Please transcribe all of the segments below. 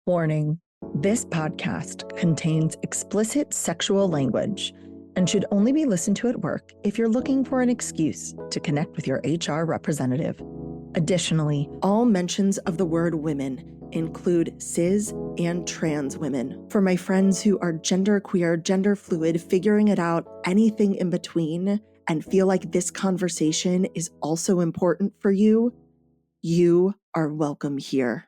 Warning, this podcast contains explicit sexual language and should only be listened to at work if you're looking for an excuse to connect with your HR representative. Additionally, all mentions of the word women include cis and trans women. For my friends who are genderqueer, gender fluid, figuring it out, anything in between, and feel like this conversation is also important for you, you are welcome here.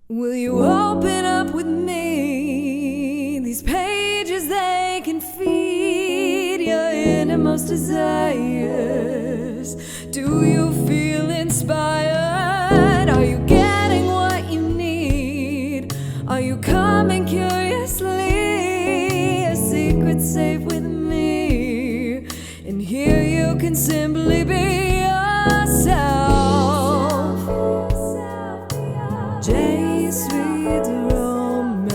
Will you open up with me? These pages, they can feed your innermost desires. Do you feel inspired? Are you getting what you need? Are you coming curiously? A secret safe with me. And here you can simply be yourself. Jace reads romance.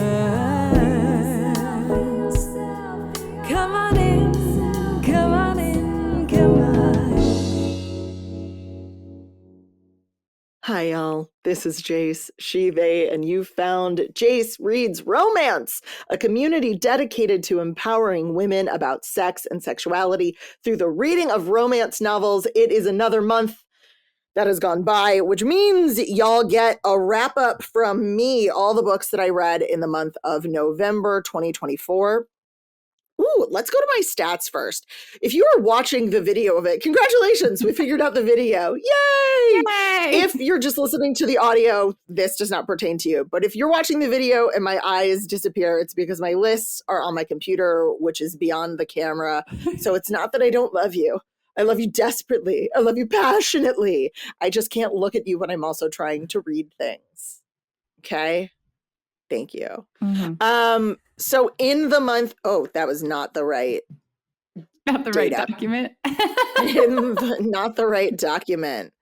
Come on in, come on in, come on. Hi, y'all. This is Jace, she, they, and you found Jace Reads Romance, a community dedicated to empowering women about sex and sexuality through the reading of romance novels. It is another month that has gone by, which means y'all get a wrap up from me, all the books that I read in the month of November 2024. Ooh, let's go to my stats first. If you are watching the video of it, congratulations, we figured out the video. Yay! If you're just listening to the audio, this does not pertain to you. But if you're watching the video and my eyes disappear, it's because my lists are on my computer, which is beyond the camera. So it's not that I don't love you. I love you desperately. I love you passionately. I just can't look at you when I'm also trying to read things. Okay? Thank you. Mm-hmm. So in the month, that was not the right right document. Not the right document.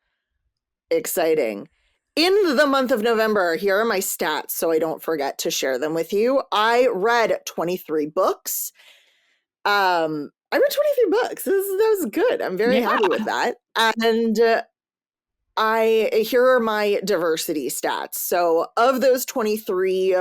Exciting. In the month of November, here are my stats so I don't forget to share them with you. I read 23 books. I read 23 books. That was good. I'm very happy with that. And here are my diversity stats. So of those 23,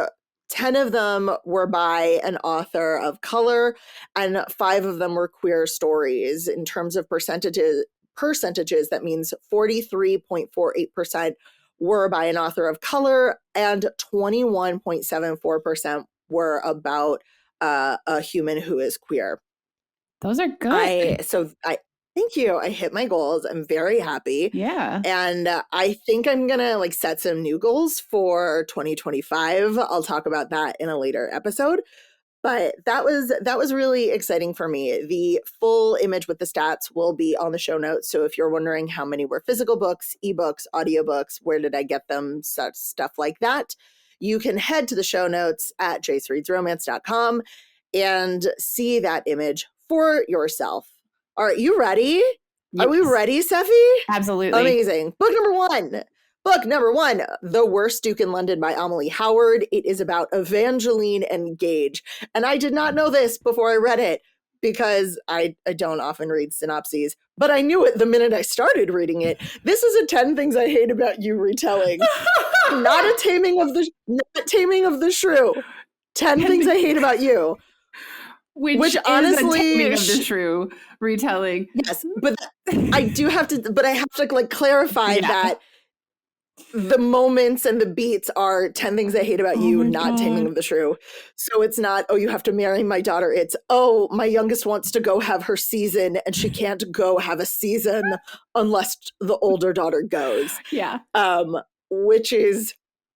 10 of them were by an author of color, and 5 of them were queer stories. In terms of percentages, that means 43.48% were by an author of color, and 21.74% were about a human who is queer. Those are good. Thank you. I hit my goals. I'm very happy. Yeah. And I think I'm going to set some new goals for 2025. I'll talk about that in a later episode. But that was really exciting for me. The full image with the stats will be on the show notes. So if you're wondering how many were physical books, ebooks, audiobooks, where did I get them, such stuff like that, you can head to the show notes at jacereadsromance.com and see that image for yourself. All right, you ready? Yes. Are we ready, Seffi? Absolutely. Amazing. Book number one, The Worst Duke in London by Amelie Howard. It is about Evangeline and Gage. And I did not know this before I read it because I don't often read synopses, but I knew it the minute I started reading it. This is a 10 Things I Hate About You retelling. Not Taming of the Shrew. 10 Things I Hate About You. Which honestly, is a Taming of the Shrew retelling. Yes, but I have to clarify that the moments and the beats are 10 Things I Hate About You, not Taming of the Shrew. So it's not, you have to marry my daughter. It's, my youngest wants to go have her season and she can't go have a season unless the older daughter goes. Yeah. Which is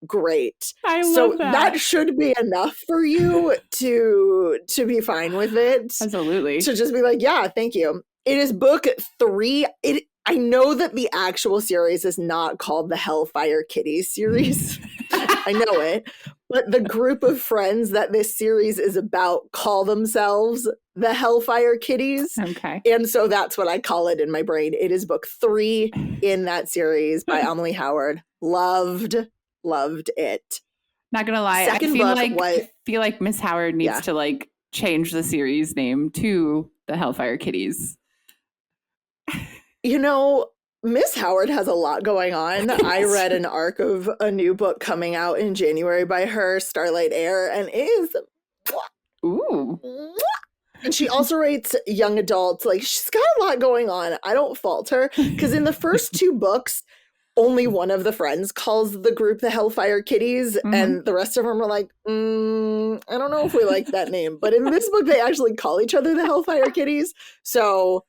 great. I love that. That should be enough for you to be fine with it. Absolutely. To just be like, yeah, thank you. It is book 3. I know that the actual series is not called the Hellfire Kitties series. I know it. But the group of friends that this series is about call themselves the Hellfire Kitties. Okay. And so that's what I call it in my brain. It is book 3 in that series by Amelie Howard. Loved it. Not gonna lie, I feel like Miss Howard needs to change the series name to the Hellfire Kitties. Miss Howard has a lot going on. I read an arc of a new book coming out in January by her, Starlight Air, and it is ooh. And she also writes young adults. Like, she's got a lot going on. I don't fault her, because in the first 2 books, only one of the friends calls the group the Hellfire Kitties, and the rest of them are like, I don't know if we like that name. But in this book, they actually call each other the Hellfire Kitties. So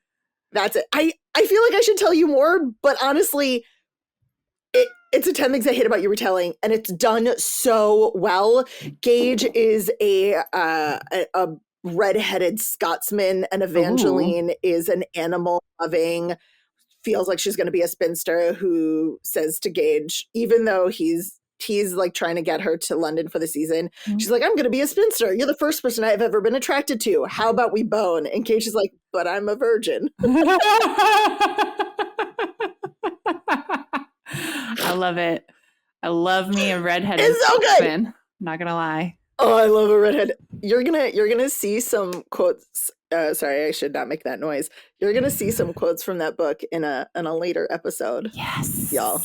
that's it. I feel like I should tell you more, but honestly, it's a 10 Things I Hate About Your Retelling, and it's done so well. Gage is a redheaded Scotsman, and Evangeline is an animal-loving, feels like she's going to be a spinster, who says to Gage, even though he's like trying to get her to London for the season, she's like, I'm going to be a spinster. You're the first person I've ever been attracted to. How about we bone? And Gage is like, but I'm a virgin. I love it. I love me a redheaded It's so Scotsman. I'm not gonna lie. Oh, I love a redhead. You're gonna see some quotes. Sorry, I should not make that noise. You're gonna see some quotes from that book in a later episode. Yes, y'all.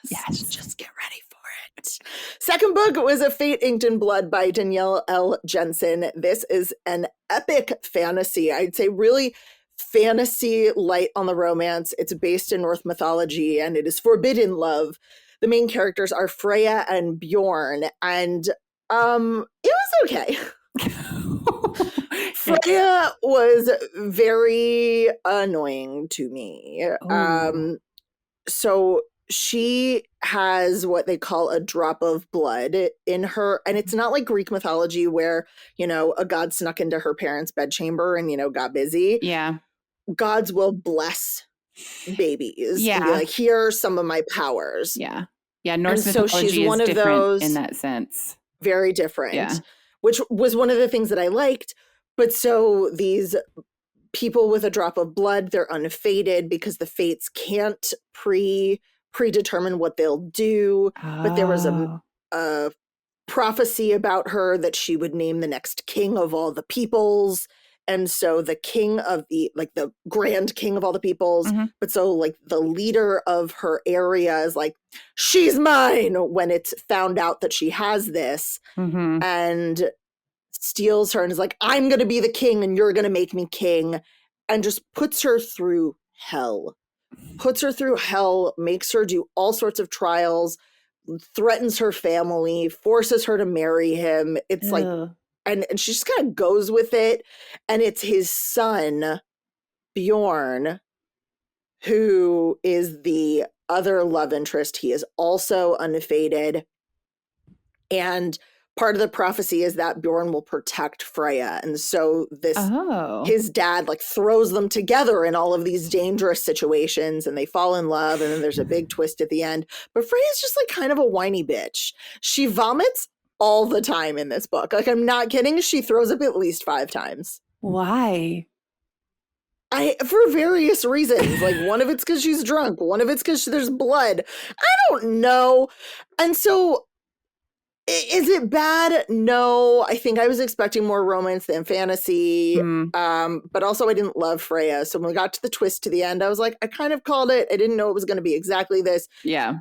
Yes, just get ready for it. Second book was A Fate Inked in Blood by Danielle L. Jensen. This is an epic fantasy. I'd say really fantasy light on the romance. It's based in Norse mythology, and it is forbidden love. The main characters are Freya and Bjorn, and it was okay. Freya was very annoying to me. So she has what they call a drop of blood in her, and it's not like Greek mythology where, a god snuck into her parents' bedchamber and, got busy. Yeah. Gods will bless babies. Yeah. And be like, here are some of my powers. Yeah. Yeah. Norse and so mythology she's one is of different those, in that sense. Very different. Yeah. Which was one of the things that I liked. But so these people with a drop of blood, they're unfated because the fates can't predetermine what they'll do. But there was a prophecy about her that she would name the next king of all the peoples. And so the king of the grand king of all the peoples, but so the leader of her area is like, she's mine, when it's found out that she has this, and steals her and is like, I'm going to be the king and you're going to make me king, and just puts her through hell. Makes her do all sorts of trials, threatens her family, forces her to marry him. It's like, and she just kind of goes with it. And it's his son, Bjorn, who is the other love interest. He is also unfated. And part of the prophecy is that Bjorn will protect Freya. And so his dad throws them together in all of these dangerous situations, and they fall in love. And then there's a big twist at the end. But Freya's just kind of a whiny bitch. She vomits all the time in this book. I'm not kidding. She throws up at least 5 times. Why? For various reasons. One of it's because she's drunk. One of it's because there's blood. I don't know. And so, is it bad? No. I think I was expecting more romance than fantasy. But also I didn't love Freya. So when we got to the twist to the end, I was like, I kind of called it. I didn't know it was going to be exactly this. Yeah.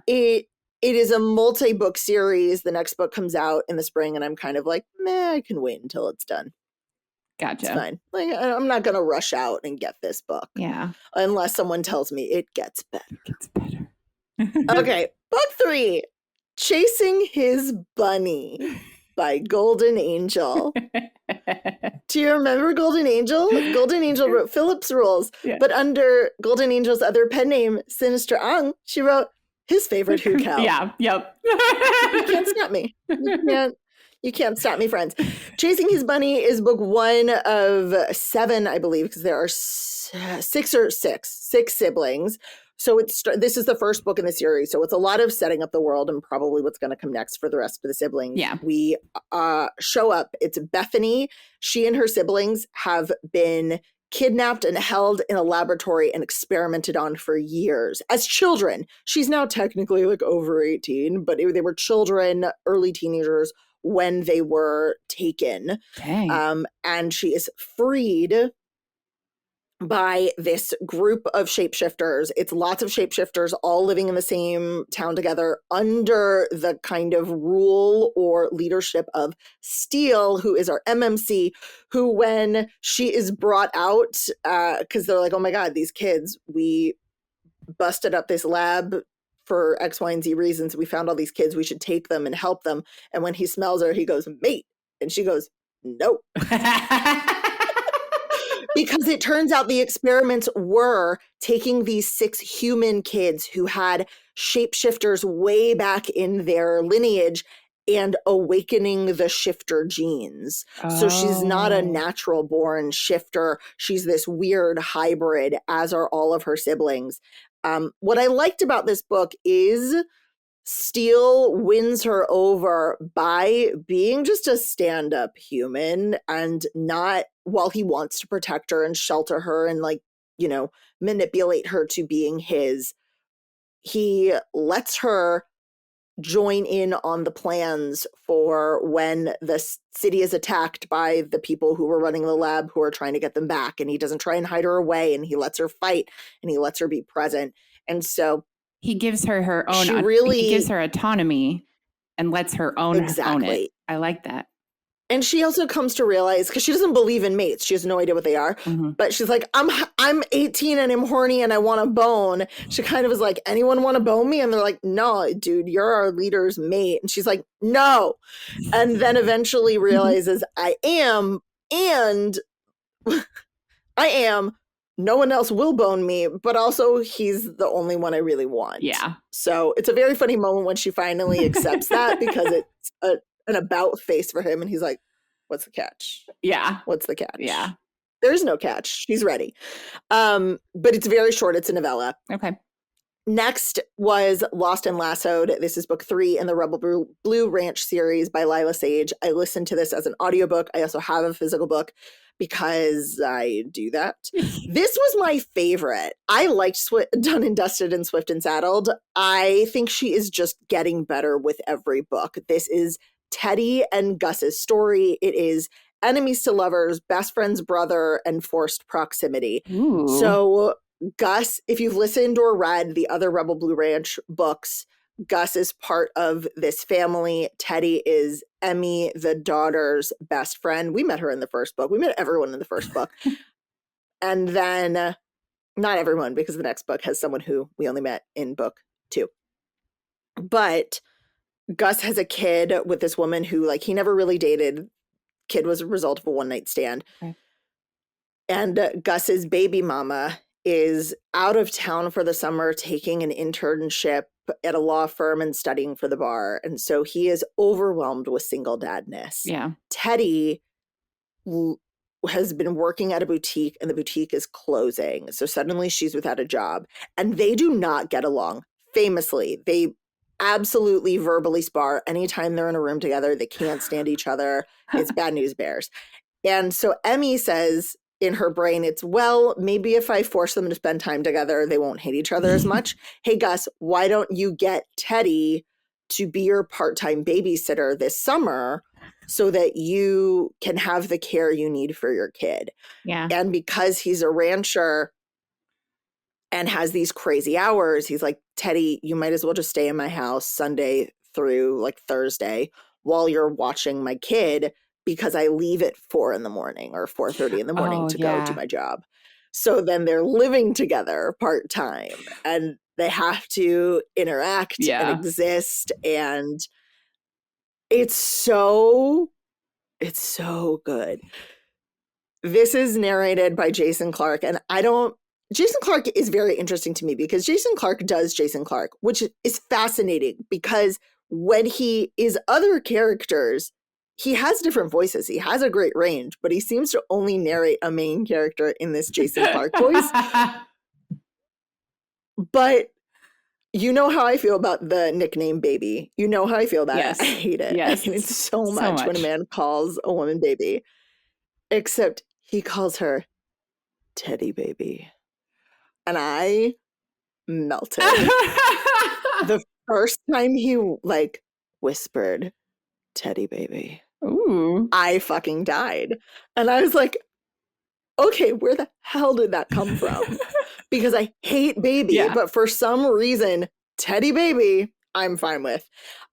It is a multi-book series. The next book comes out in the spring, and I'm kind of like, I can wait until it's done. Gotcha. It's fine. I'm not going to rush out and get this book. Yeah. Unless someone tells me it gets better. Okay. Book 3, Chasing His Bunny by Golden Angel. Do you remember Golden Angel? Golden Angel wrote Philip's Rules, but under Golden Angel's other pen name, Sinister Ang, she wrote his favorite Who Cow. Yeah, yep. You can't stop me. You can't stop me, friends. Chasing His Bunny is book 1 of 7, I believe, because there are 6 siblings. So this is the first book in the series. So it's a lot of setting up the world and probably what's going to come next for the rest of the siblings. Yeah. We show up. It's Bethany. She and her siblings have been kidnapped and held in a laboratory and experimented on for years as children. She's now technically over 18, but they were children, early teenagers when they were taken. Dang. And she is freed by this group of shapeshifters. It's lots of shapeshifters all living in the same town together under the kind of rule or leadership of Steel, who is our MMC, who when she is brought out, because they're like, oh my God, these kids, we busted up this lab for X, Y, and Z reasons. We found all these kids. We should take them and help them. And when he smells her, he goes, mate. And she goes, no. Because it turns out the experiments were taking these 6 human kids who had shapeshifters way back in their lineage and awakening the shifter genes. Oh. So she's not a natural born shifter. She's this weird hybrid, as are all of her siblings. What I liked about this book is Steel wins her over by being just a stand-up human and not, while he wants to protect her and shelter her and like, you know, manipulate her to being his, he lets her join in on the plans for when the city is attacked by the people who were running the lab who are trying to get them back. And he doesn't try and hide her away, and he lets her fight and he lets her be present. And so he gives her own, he gives her autonomy and lets her own it. I like that. And she also comes to realize, because she doesn't believe in mates, she has no idea what they are, but she's like, I'm 18 and I'm horny and I want a bone. She kind of is like, anyone want to bone me? And they're like, no, dude, you're our leader's mate. And she's like, no. And then eventually realizes I am, and I am. No one else will bone me, but also he's the only one I really want. Yeah. So it's a very funny moment when she finally accepts that, because it's an about face for him. And he's like, what's the catch? Yeah. What's the catch? Yeah. There's no catch. She's ready. But it's very short. It's a novella. Okay. Next was Lost and Lassoed. This is book 3 in the Rebel Blue Ranch series by Lila Sage. I listened to this as an audiobook. I also have a physical book because I do that. This was my favorite. I liked Done and Dusted and Swift and Saddled. I think she is just getting better with every book. This is Teddy and Gus's story. It is enemies to lovers, best friend's brother, and forced proximity. Ooh. So Gus, if you've listened or read the other Rebel Blue Ranch books, Gus is part of this family. Teddy is Emmy, the daughter's best friend. We met her in the first book. We met everyone in the first book. And then, not everyone, because the next book has someone who we only met in book 2. But Gus has a kid with this woman who, like, he never really dated. Kid was a result of a one-night stand. Okay. And Gus's baby mama is out of town for the summer taking an internship at a law firm and studying for the bar. And so he is overwhelmed with single dadness. Yeah. Teddy has been working at a boutique and the boutique is closing. So suddenly she's without a job. And they do not get along. Famously, they absolutely verbally spar anytime they're in a room together. They can't stand each other. It's bad news bears. And so Emmy says in her brain, it's, well, maybe if I force them to spend time together, they won't hate each other as much. Hey, Gus, why don't you get Teddy to be your part-time babysitter this summer so that you can have the care you need for your kid? Yeah. And because he's a rancher and has these crazy hours, he's like, Teddy, you might as well just stay in my house Sunday through like Thursday while you're watching my kid, because I leave at 4 a.m. or 4:30 in the morning to go do my job. So then they're living together part-time and they have to interact and exist. And it's so good. This is narrated by Jason Clarke. And Jason Clarke is very interesting to me because Jason Clarke does Jason Clarke, which is fascinating because when he is other characters, he has different voices. He has a great range, but he seems to only narrate a main character in this Jason Clarke voice. But you know how I feel about the nickname baby. You know how I feel about it. I hate it. Yes. I hate it so much when a man calls a woman baby. Except he calls her Teddy baby. And I melted. The first time he like whispered Teddy baby. Ooh. I fucking died. And I was like, okay, where the hell did that come from? Because I hate Baby, but for some reason, Teddy Baby, I'm fine with.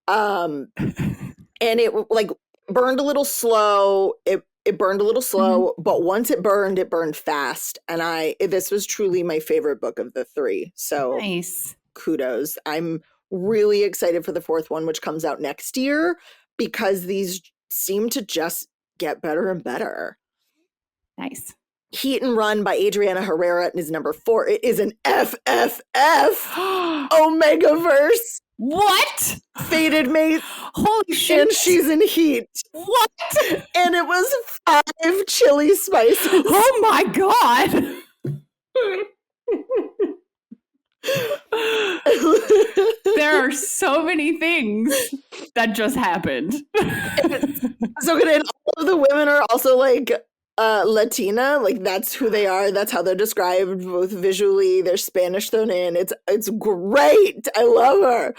And it like burned a little slow. It burned a little slow, but once it burned fast. And this was truly my favorite book of the three. So nice. Kudos. I'm really excited for the fourth one, which comes out next year, because these seem to just get better and better. Nice. Heat and Run by Adriana Herrera is number 4. It is an FFF Omegaverse. What? Fated mate. Holy shit. And she's in Heat. What? And it was 5 chili spices. Oh my God. There are so many things that just happened. So good. And all of the women are also like Latina, like that's who they are. That's how they're described, both visually. They're Spanish thrown in. It's great. I love her.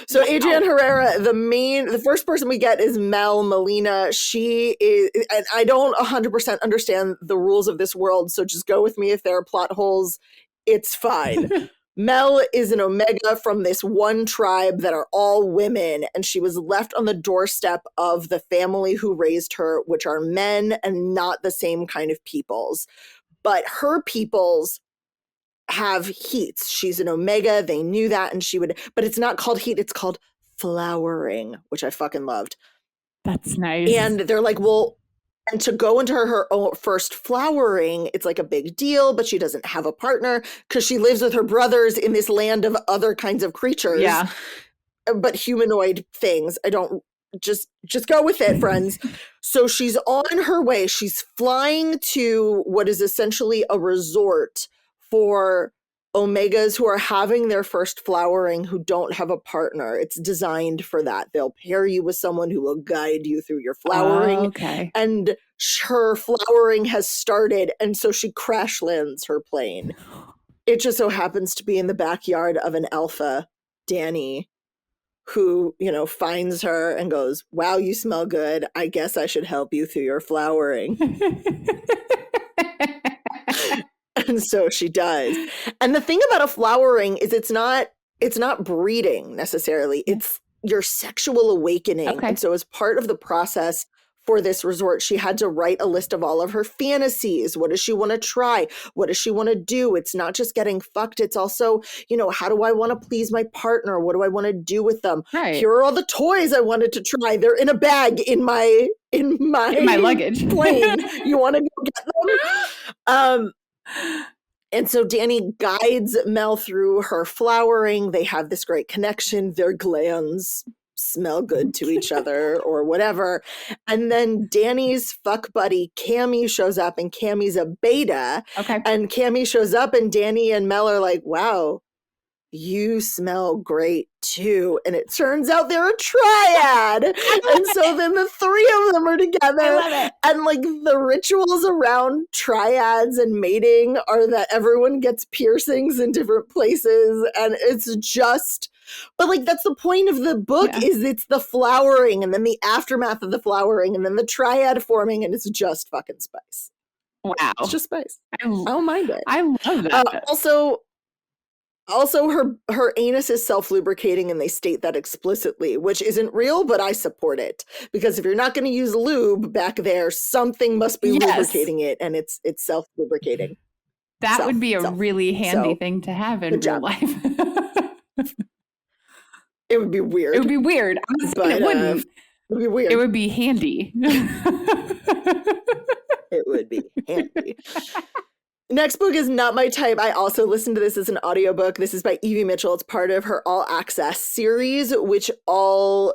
So Adriana Herrera, the first person we get is Mel Molina. She is, and I don't 100% understand the rules of this world, so just go with me if there are plot holes. It's fine. Mel is an Omega from this one tribe that are all women, and she was left on the doorstep of the family who raised her, which are men and not the same kind of peoples. But her peoples have heats. She's an Omega. They knew that, and but it's not called heat. It's called flowering, which I fucking loved. That's nice. And they're like, well, and to go into her own first flowering, it's like a big deal, but she doesn't have a partner because she lives with her brothers in this land of other kinds of creatures. Yeah. But humanoid things. I don't just go with it, friends. So she's on her way. She's flying to what is essentially a resort for Omegas who are having their first flowering who don't have a partner. It's designed for that. They'll pair you with someone who will guide you through your flowering. Oh, okay. And her flowering has started, and so she crash lands her plane. It just so happens to be in the backyard of an alpha, Danny, who, finds her and goes, wow, you smell good. I guess I should help you through your flowering. And so she does. And the thing about a flowering is it's not breeding necessarily. It's your sexual awakening. Okay. And so as part of the process for this resort, she had to write a list of all of her fantasies. What does she want to try? What does she want to do? It's not just getting fucked. It's also, how do I want to please my partner? What do I want to do with them? Right. Here are all the toys I wanted to try. They're in a bag in my luggage plane. You want to go get them? And so Danny guides Mel through her flowering. They have this great connection. Their glands smell good to each other or whatever. And then Danny's fuck buddy Cammy shows up, and Cammy's a beta. Okay. And Cammy shows up, and Danny and Mel are like, wow, you smell great too. And it turns out they're a triad. And so then the 3 of them are together. I love it. And like the rituals around triads and mating are that everyone gets piercings in different places. And it's just, but like that's the point of the book, is it's the flowering and then the aftermath of the flowering and then the triad forming, and it's just fucking spice. Wow. It's just spice. I don't mind it. I love that. Also, her anus is self-lubricating, and they state that explicitly, which isn't real, but I support it. Because if you're not going to use lube back there, something must be lubricating it, and it's self-lubricating. That would be a really handy thing to have in real life. It would be weird. It would be weird. But it wouldn't. It would be weird. It would be handy. It would be handy. Next book is Not My Type. I also listened to this as an audiobook. This is by Evie Mitchell. It's part of her All Access series, which all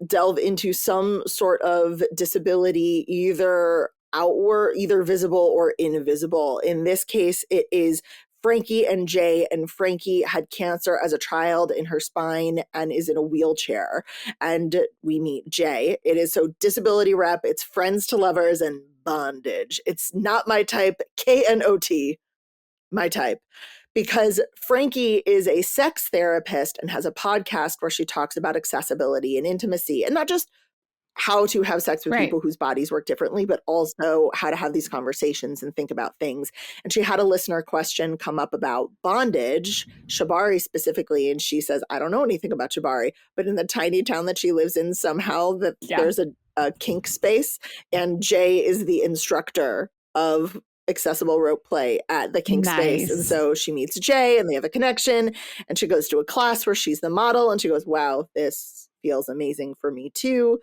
delve into some sort of disability, either visible or invisible. In this case, it is Frankie and Jay, and Frankie had cancer as a child in her spine and is in a wheelchair. And we meet Jay. It is so disability rep. It's friends to lovers and bondage. It's Not My Type, KNOT, my type, because Frankie is a sex therapist and has a podcast where she talks about accessibility and intimacy, and not just how to have sex with people whose bodies work differently, but also how to have these conversations and think about things. And she had a listener question come up about bondage, shibari specifically. And she says, I don't know anything about shibari, but in the tiny town that she lives in, somehow there's a kink space. And Jay is the instructor of accessible rope play at the kink space. And so she meets Jay and they have a connection, and she goes to a class where she's the model, and she goes, wow, this feels amazing for me too.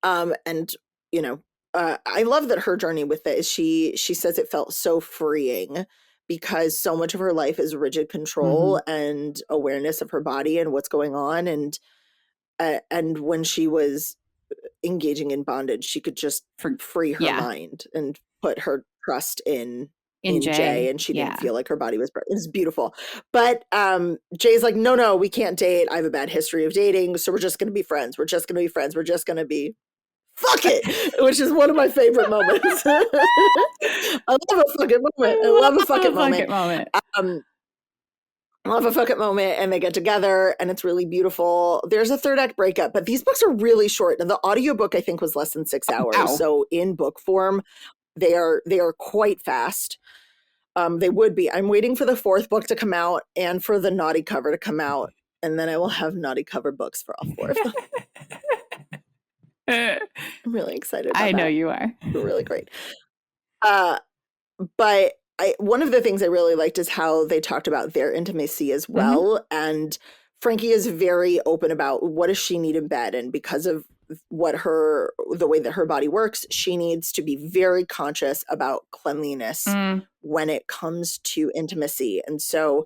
And you know, I love that her journey with it is she says it felt so freeing, because so much of her life is rigid control and awareness of her body and what's going on. And when she was engaging in bondage, she could just free her mind and put her trust in Jay, and she didn't feel like her body was broken. It was beautiful. But Jay's like, no, we can't date. I have a bad history of dating, so we're just going to be friends. We're just going to be friends. We're just going to be fuck it, which is one of my favorite moments. I love a fucking moment. I love a fucking moment. I love a fucking moment, and they get together, and it's really beautiful. There's a third act breakup, but these books are really short. And the audiobook, I think, was less than 6 hours. Wow. So in book form, they are quite fast. They would be. I'm waiting for the fourth book to come out and for the naughty cover to come out, and then I will have naughty cover books for all four of them. I'm really excited about I know you are. They're really great. But one of the things I really liked is how they talked about their intimacy as well. And Frankie is very open about what does she need in bed. And because of the way that her body works, she needs to be very conscious about cleanliness when it comes to intimacy. And so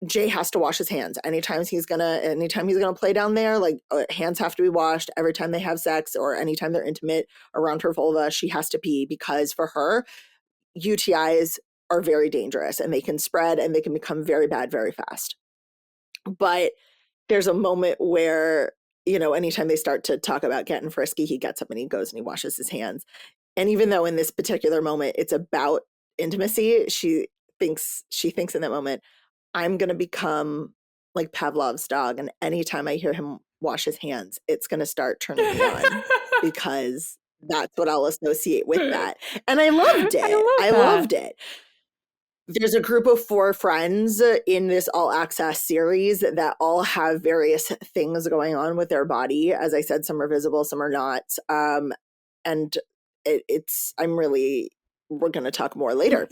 Jay has to wash his hands anytime he's gonna play down there. Like hands have to be washed every time they have sex, or anytime they're intimate around her vulva. She has to pee, because for her, UTIs are very dangerous and they can spread and they can become very bad very fast. But there's a moment where, you know, anytime they start to talk about getting frisky, he gets up and he goes and he washes his hands. And even though in this particular moment it's about intimacy, she thinks in that moment, I'm going to become like Pavlov's dog. And anytime I hear him wash his hands, it's going to start turning me on, because that's what I'll associate with that. And I loved it. I loved it. There's a group of 4 friends in this all access series that all have various things going on with their body. As I said, some are visible, some are not. And we're going to talk more later.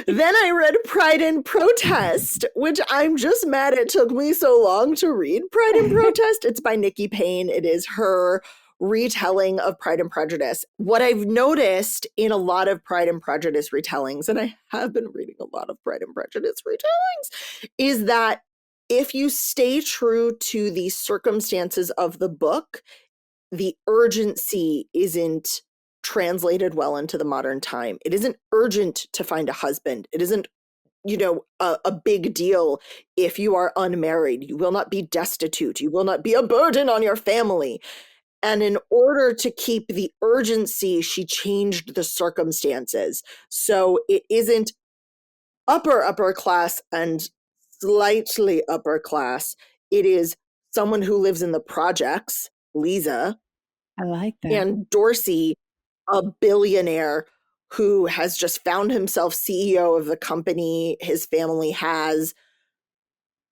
Then I read Pride and Protest, which I'm just mad it took me so long to read Pride and Protest. It's by Nikki Payne. It is her retelling of Pride and Prejudice. What I've noticed in a lot of Pride and Prejudice retellings, and I have been reading a lot of Pride and Prejudice retellings, is that if you stay true to the circumstances of the book, the urgency isn't translated well into the modern time. It isn't urgent to find a husband. It isn't, a big deal if you are unmarried. You will not be destitute. You will not be a burden on your family. And in order to keep the urgency, she changed the circumstances. So it isn't upper class and slightly upper class. It is someone who lives in the projects, Lisa. I like that. And Dorsey, a billionaire who has just found himself CEO of the company his family has,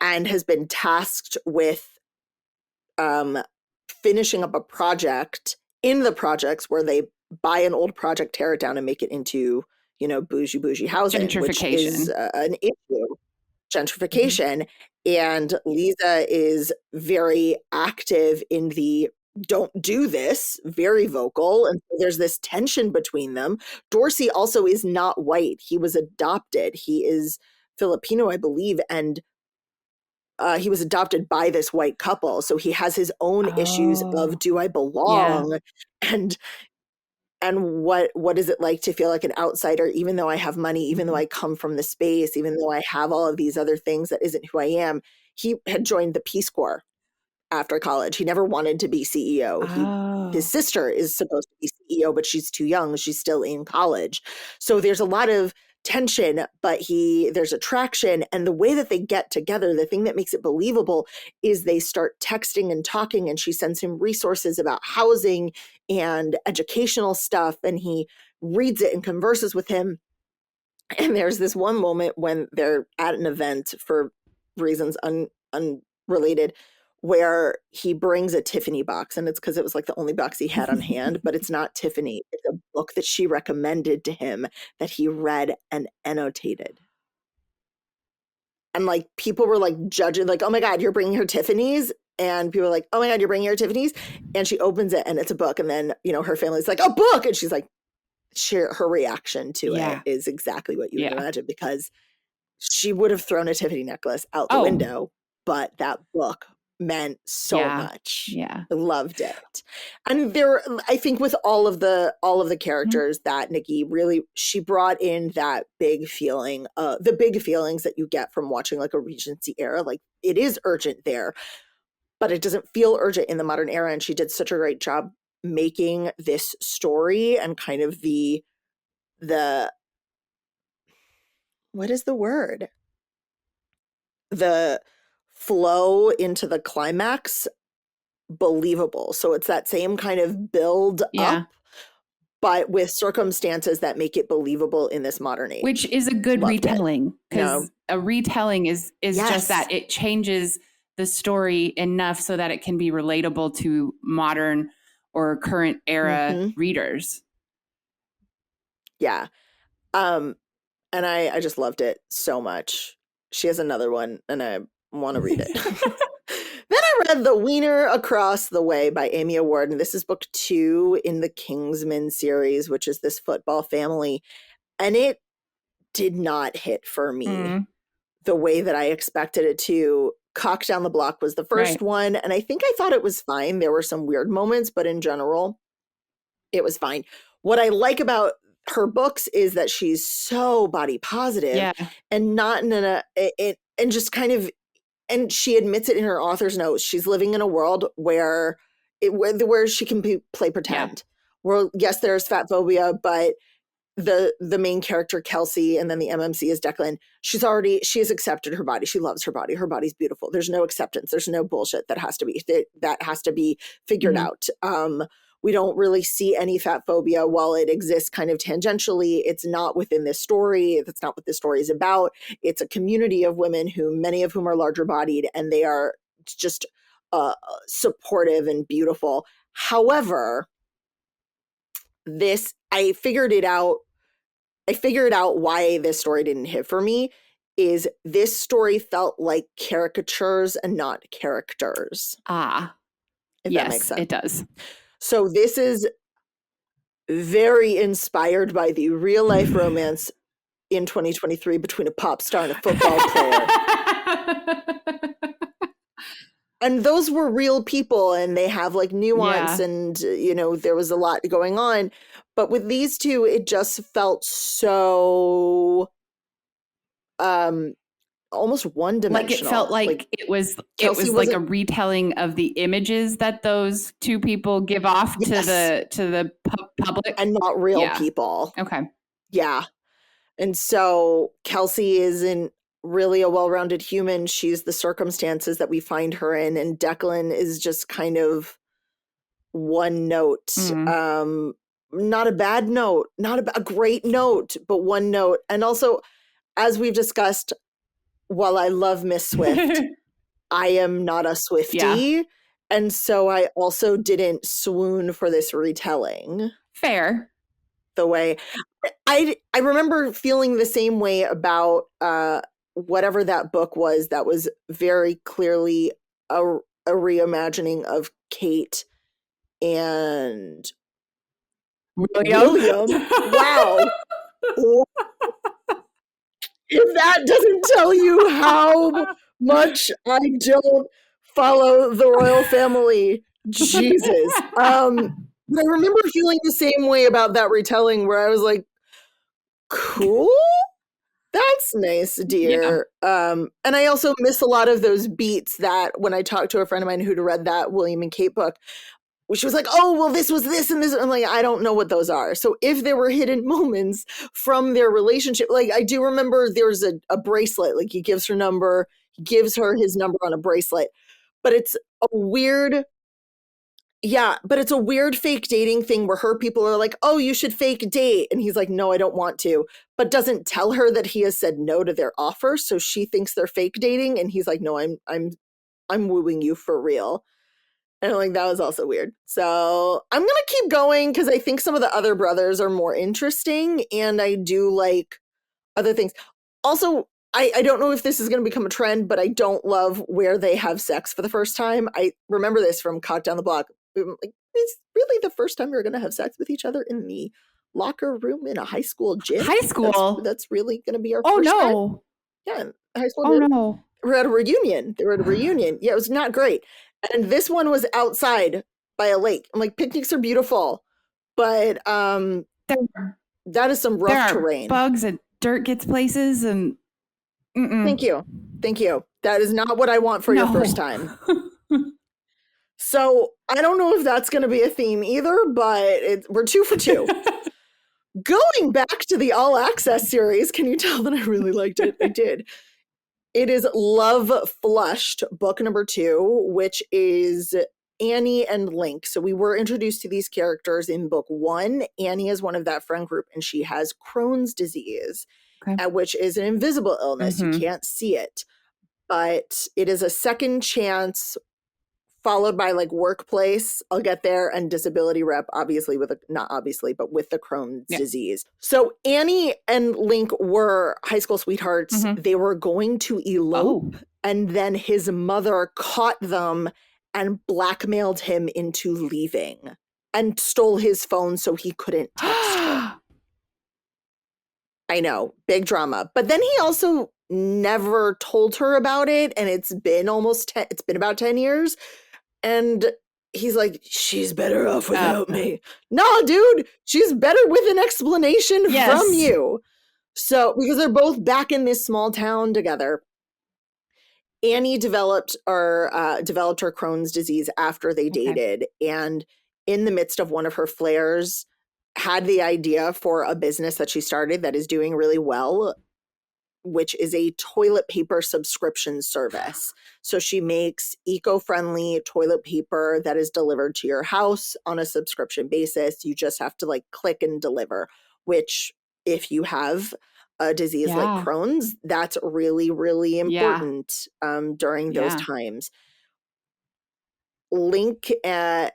and has been tasked with finishing up a project in the projects where they buy an old project, tear it down, and make it into, bougie housing, which is an issue. Gentrification. And Lisa is very active in the don't do this, very vocal. And so there's this tension between them. Dorsey also is not white. He was adopted. He is Filipino, I believe. And he was adopted by this white couple. So he has his own issues of, do I belong? Yeah. And what is it like to feel like an outsider, even though I have money, even though I come from the space, even though I have all of these other things, that isn't who I am. He had joined the Peace Corps after college. He never wanted to be CEO. His sister is supposed to be CEO, but she's too young. She's still in college. So there's a lot of tension, but there's attraction. And the way that they get together, the thing that makes it believable is they start texting and talking, and she sends him resources about housing and educational stuff, and he reads it and converses with him. And there's this one moment when they're at an event for reasons unrelated, where he brings a Tiffany box, and it's because it was like the only box he had on hand, but it's not Tiffany. It's a book that she recommended to him that he read and annotated. And like people were like judging, like, oh my God, you're bringing her Tiffany's? And people were like, oh my God, you're bringing her Tiffany's? And she opens it and it's a book. And then, her family's like, a book. And she's like, her reaction to it is exactly what you would imagine, because she would have thrown a Tiffany necklace out the window, but that book meant so much. Yeah. I loved it. And I think with all of the characters that Nikki really, she brought in that big feeling, the big feelings that you get from watching like a Regency era. Like it is urgent there, but it doesn't feel urgent in the modern era. And she did such a great job making this story and kind of the what is the word? The flow into the climax believable. So it's that same kind of build up, but with circumstances that make it believable in this modern age. Which is a good retelling, because a retelling is just that. It changes the story enough so that it can be relatable to modern or current era readers. Yeah. And I just loved it so much. She has another one and I want to read it. Then I read The Wiener Across the Way by Amy Award. And this is book 2 in the Kingsman series, which is this football family. And it did not hit for me the way that I expected it to. Cock Down the Block was the first one. And I think I thought it was fine. There were some weird moments, but in general, it was fine. What I like about her books is that she's so body positive and not in and just kind of, and she admits it in her author's notes. She's living in a world where she can play pretend. Where yes, there's fat phobia, but the main character Kelsey and then the MMC is Declan. She has accepted her body. She loves her body. Her body's beautiful. There's no acceptance. There's no bullshit that has to be figured out. We don't really see any fat phobia. While it exists kind of tangentially, it's not within this story. That's not what this story is about. It's a community of women many of whom are larger bodied, and they are just supportive and beautiful. However, I figured out why this story didn't hit for me. Is this story felt like caricatures and not characters. If that makes sense. It does. So this is very inspired by the real life romance in 2023 between a pop star and a football player. And those were real people, and they have like nuance and, there was a lot going on. But with these two, it just felt so almost one-dimensional. Like it felt like it was like a retelling of the images that those two people give off to the public, and not real people. Okay. Yeah. And so Kelsey isn't really a well-rounded human. She's the circumstances that we find her in, and Declan is just kind of one note. Not a bad note, not a great note, but one note. And also, as we've discussed, while I love Miss Swift, I am not a Swiftie. And so I also didn't swoon for this retelling. Fair. The way I remember feeling the same way about whatever that book was that was very clearly a reimagining of Kate and William. Wow. If that doesn't tell you how much I don't follow the royal family, Jesus. But I remember feeling the same way about that retelling where I was like, cool? That's nice, dear. And I also miss a lot of those beats that when I talked to a friend of mine who'd read that William and Kate book, she was like, oh, well, this was this and this. I'm like, I don't know what those are. So if there were hidden moments from their relationship, like I do remember there's a bracelet, like he gives her number, he gives her his number on a bracelet, but it's a weird, but it's a weird fake dating thing where her people are like, oh, you should fake date. And he's like, no, I don't want to, but doesn't tell her that he has said no to their offer. So she thinks they're fake dating. And he's like, no, I'm wooing you for real. And like, that was also weird. So I'm going to keep going because I think some of the other brothers are more interesting and I do like other things. Also, I don't know if this is going to become a trend, but I don't love where they have sex for the first time. I remember this from Cock Down the Block. Like, it's really the first time you're going to have sex with each other in the locker room in a high school gym. High school? That's really going to be our first time. No. Yeah, high school gym. No. We're at a reunion. They were at a reunion. Yeah, it was not great. And this one was outside by a lake. I'm like, picnics are beautiful, but that is some rough terrain. Bugs and dirt gets places and Thank you. That is not what I want for your first time. So I don't know if that's going to be a theme either, but we're 2 for 2. Going back to the All Access series, can you tell that I really liked it? I did. It is Love Flushed, book number 2, which is Annie and Link. So we were introduced to these characters in book 1. Annie is one of that friend group, and she has Crohn's disease, which is an invisible illness. You can't see it, but it is a second chance followed by like workplace, I'll get there, and disability rep, obviously not obviously, but with the Crohn's disease. So Annie and Link were high school sweethearts. They were going to elope, and then his mother caught them and blackmailed him into leaving and stole his phone so he couldn't text her. I know, big drama. But then he also never told her about it, and it's been about 10 years. And he's like, she's better off without me. No, dude, she's better with an explanation from you. So, because they're both back in this small town together. Annie developed her Crohn's disease after they dated. And in the midst of one of her flares, had the idea for a business that she started that is doing really well, which is a toilet paper subscription service. So she makes eco-friendly toilet paper that is delivered to your house on a subscription basis. You just have to like click and deliver, which if you have a disease like Crohn's, that's really, really important during those times. Link and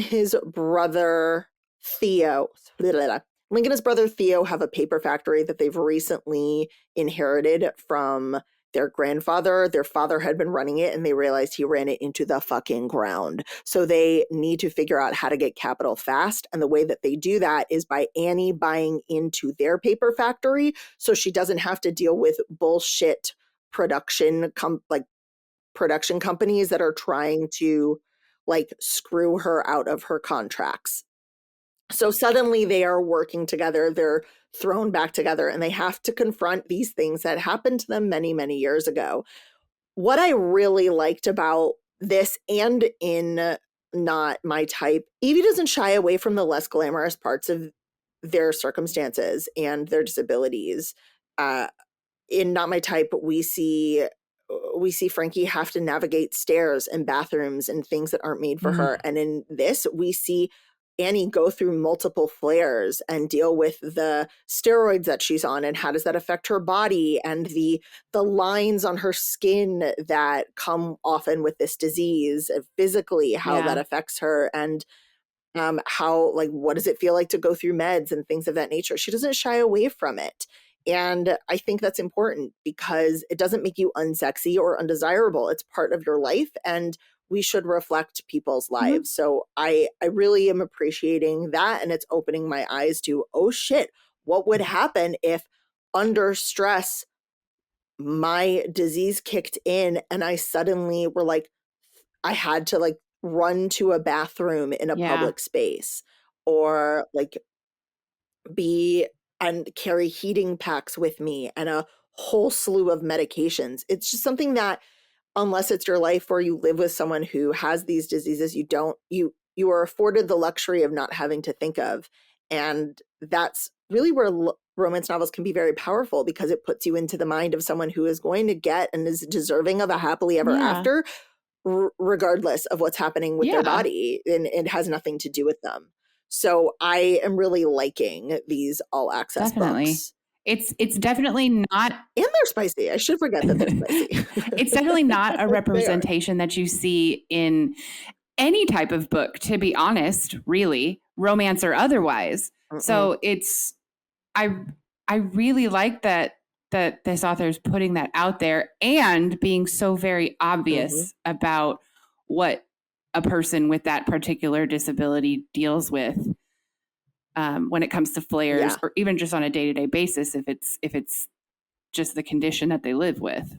his brother Theo have a paper factory that they've recently inherited from their grandfather. Their father had been running it and they realized he ran it into the fucking ground. So they need to figure out how to get capital fast. And the way that they do that is by Annie buying into their paper factory so she doesn't have to deal with bullshit production companies that are trying to like screw her out of her contracts. So suddenly they are working together, they're thrown back together, and they have to confront these things that happened to them many, many years ago. What I really liked about this, and in Not My Type, Evie doesn't shy away from the less glamorous parts of their circumstances and their disabilities. In Not My Type, we see Frankie have to navigate stairs and bathrooms and things that aren't made for her. And in this, we see Annie go through multiple flares and deal with the steroids that she's on and how does that affect her body and the lines on her skin that come often with this disease, physically how that affects her, and how, like, what does it feel like to go through meds and things of that nature. She doesn't shy away from it. And I think that's important because it doesn't make you unsexy or undesirable. It's part of your life, and we should reflect people's lives. So I really am appreciating that. And it's opening my eyes to, oh shit, what would happen if under stress, my disease kicked in and I suddenly were like, I had to like run to a bathroom in a public space, or like and carry heating packs with me and a whole slew of medications. It's just something that, unless it's your life or you live with someone who has these diseases, you you are afforded the luxury of not having to think of. And that's really where romance novels can be very powerful, because it puts you into the mind of someone who is going to get and is deserving of a happily ever after, regardless of what's happening with their body, and it has nothing to do with them. So I am really liking these all access books. It's definitely not, and they're spicy. I should forget that they're spicy. It's definitely not a representation that you see in any type of book, to be honest, really, romance or otherwise. So it's, I really like that this author is putting that out there and being so very obvious about what a person with that particular disability deals with when it comes to flares, or even just on a day-to-day basis, if it's just the condition that they live with.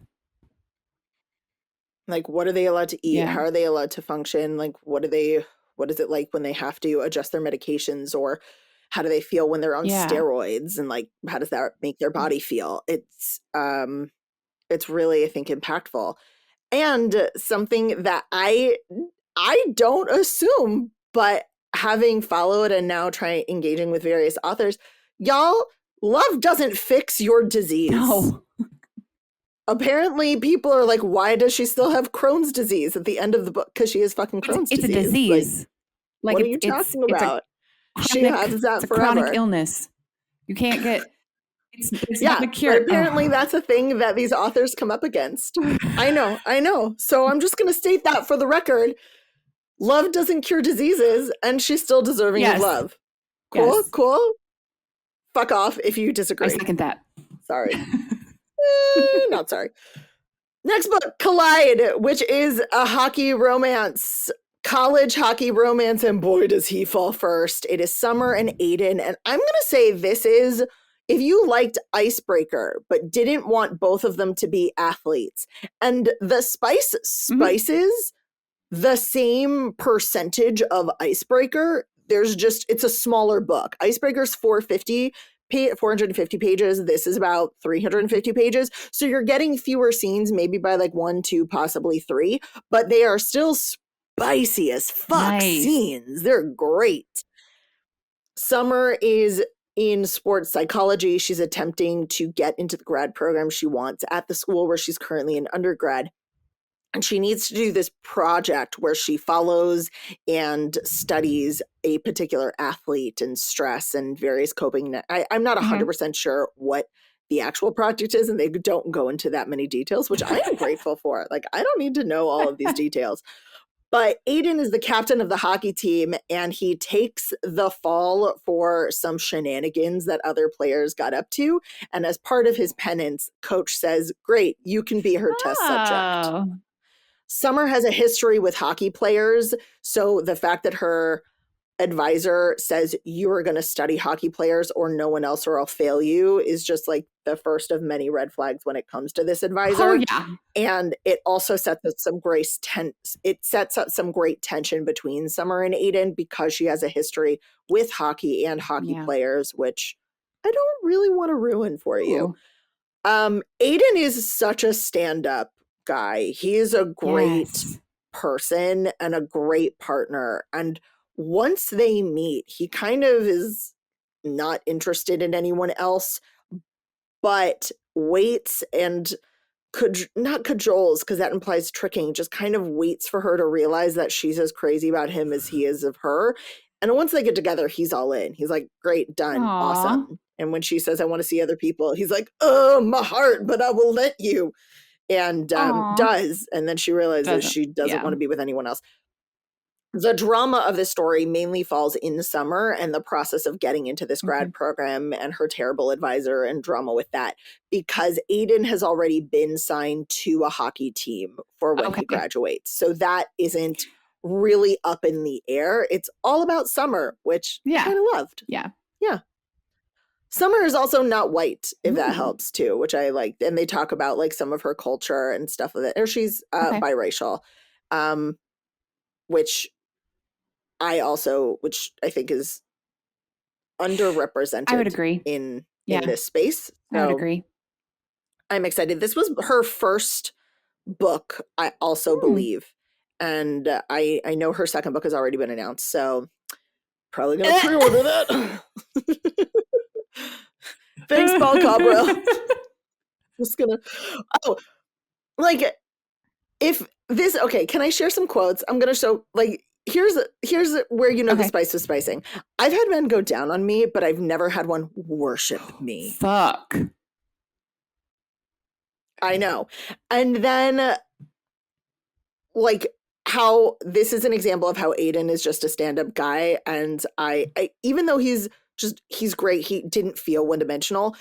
Like, what are they allowed to eat? How are they allowed to function? Like, what is it like when they have to adjust their medications, or how do they feel when they're on steroids, and like, how does that make their body feel? It's really, I think, impactful, and something that I don't assume, but having followed and now engaging with various authors, y'all, love doesn't fix your disease. No. Apparently people are like, why does she still have Crohn's disease at the end of the book? Because she has fucking Crohn's disease. It's a disease. Like what are you talking about? She has that forever. Chronic illness. You can't get, it's not a cure. Apparently that's a thing that these authors come up against. I know. So I'm just going to state that for the record. Love doesn't cure diseases, and she's still deserving of love. Cool. Fuck off if you disagree. I second that. Sorry. Not sorry. Next book, Collide, which is a hockey romance, college hockey romance, and boy, does he fall first. It is Summer and Aiden, and I'm going to say this is, if you liked Icebreaker, but didn't want both of them to be athletes, and the spices the same percentage of Icebreaker, it's a smaller book. Icebreaker's 450 pages. This is about 350 pages. So you're getting fewer scenes, maybe by like 1, 2, possibly 3, but they are still spicy as fuck scenes. They're great. Summer is in sports psychology. She's attempting to get into the grad program she wants at the school where she's currently an undergrad. And she needs to do this project where she follows and studies a particular athlete and stress and various coping. I'm not 100% sure what the actual project is, and they don't go into that many details, which I am grateful for. Like, I don't need to know all of these details. But Aiden is the captain of the hockey team, and he takes the fall for some shenanigans that other players got up to. And as part of his penance, coach says, great, you can be her test subject. Summer has a history with hockey players, so the fact that her advisor says you are going to study hockey players or no one else or I'll fail you is just like the first of many red flags when it comes to this advisor. Oh, yeah. And it also sets up some great tension between Summer and Aiden because she has a history with hockey and hockey players, which I don't really want to ruin for you. Aiden is such a stand-up guy. He is a great person and a great partner. And once they meet, he kind of is not interested in anyone else, but waits and not cajoles, because that implies tricking, just kind of waits for her to realize that she's as crazy about him as he is of her. And once they get together, he's all in. He's like, great, done, awesome. And when she says, I want to see other people, he's like, oh, my heart, but I will let you. And does. And then she realizes she doesn't want to be with anyone else. The drama of this story mainly falls in Summer and the process of getting into this grad program and her terrible advisor and drama with that, because Aiden has already been signed to a hockey team for when he graduates. So that isn't really up in the air. It's all about Summer, which I kind of loved. Yeah. Summer is also not white, if that helps too, which I liked. And they talk about like some of her culture and stuff of it. Or she's biracial, which I think is underrepresented. I would agree in this space. So I would agree. I'm excited. This was her first book, I also believe. and I know her second book has already been announced, so probably gonna pre-order that. Thanks, Paul Cabra. Just gonna if this can I share some quotes? I'm gonna show here's where the spice of spicing. I've had men go down on me, but I've never had one worship me. Fuck. I know. And then how this is an example of how Aiden is just a stand-up guy, and I even though he's great, he didn't feel one-dimensional.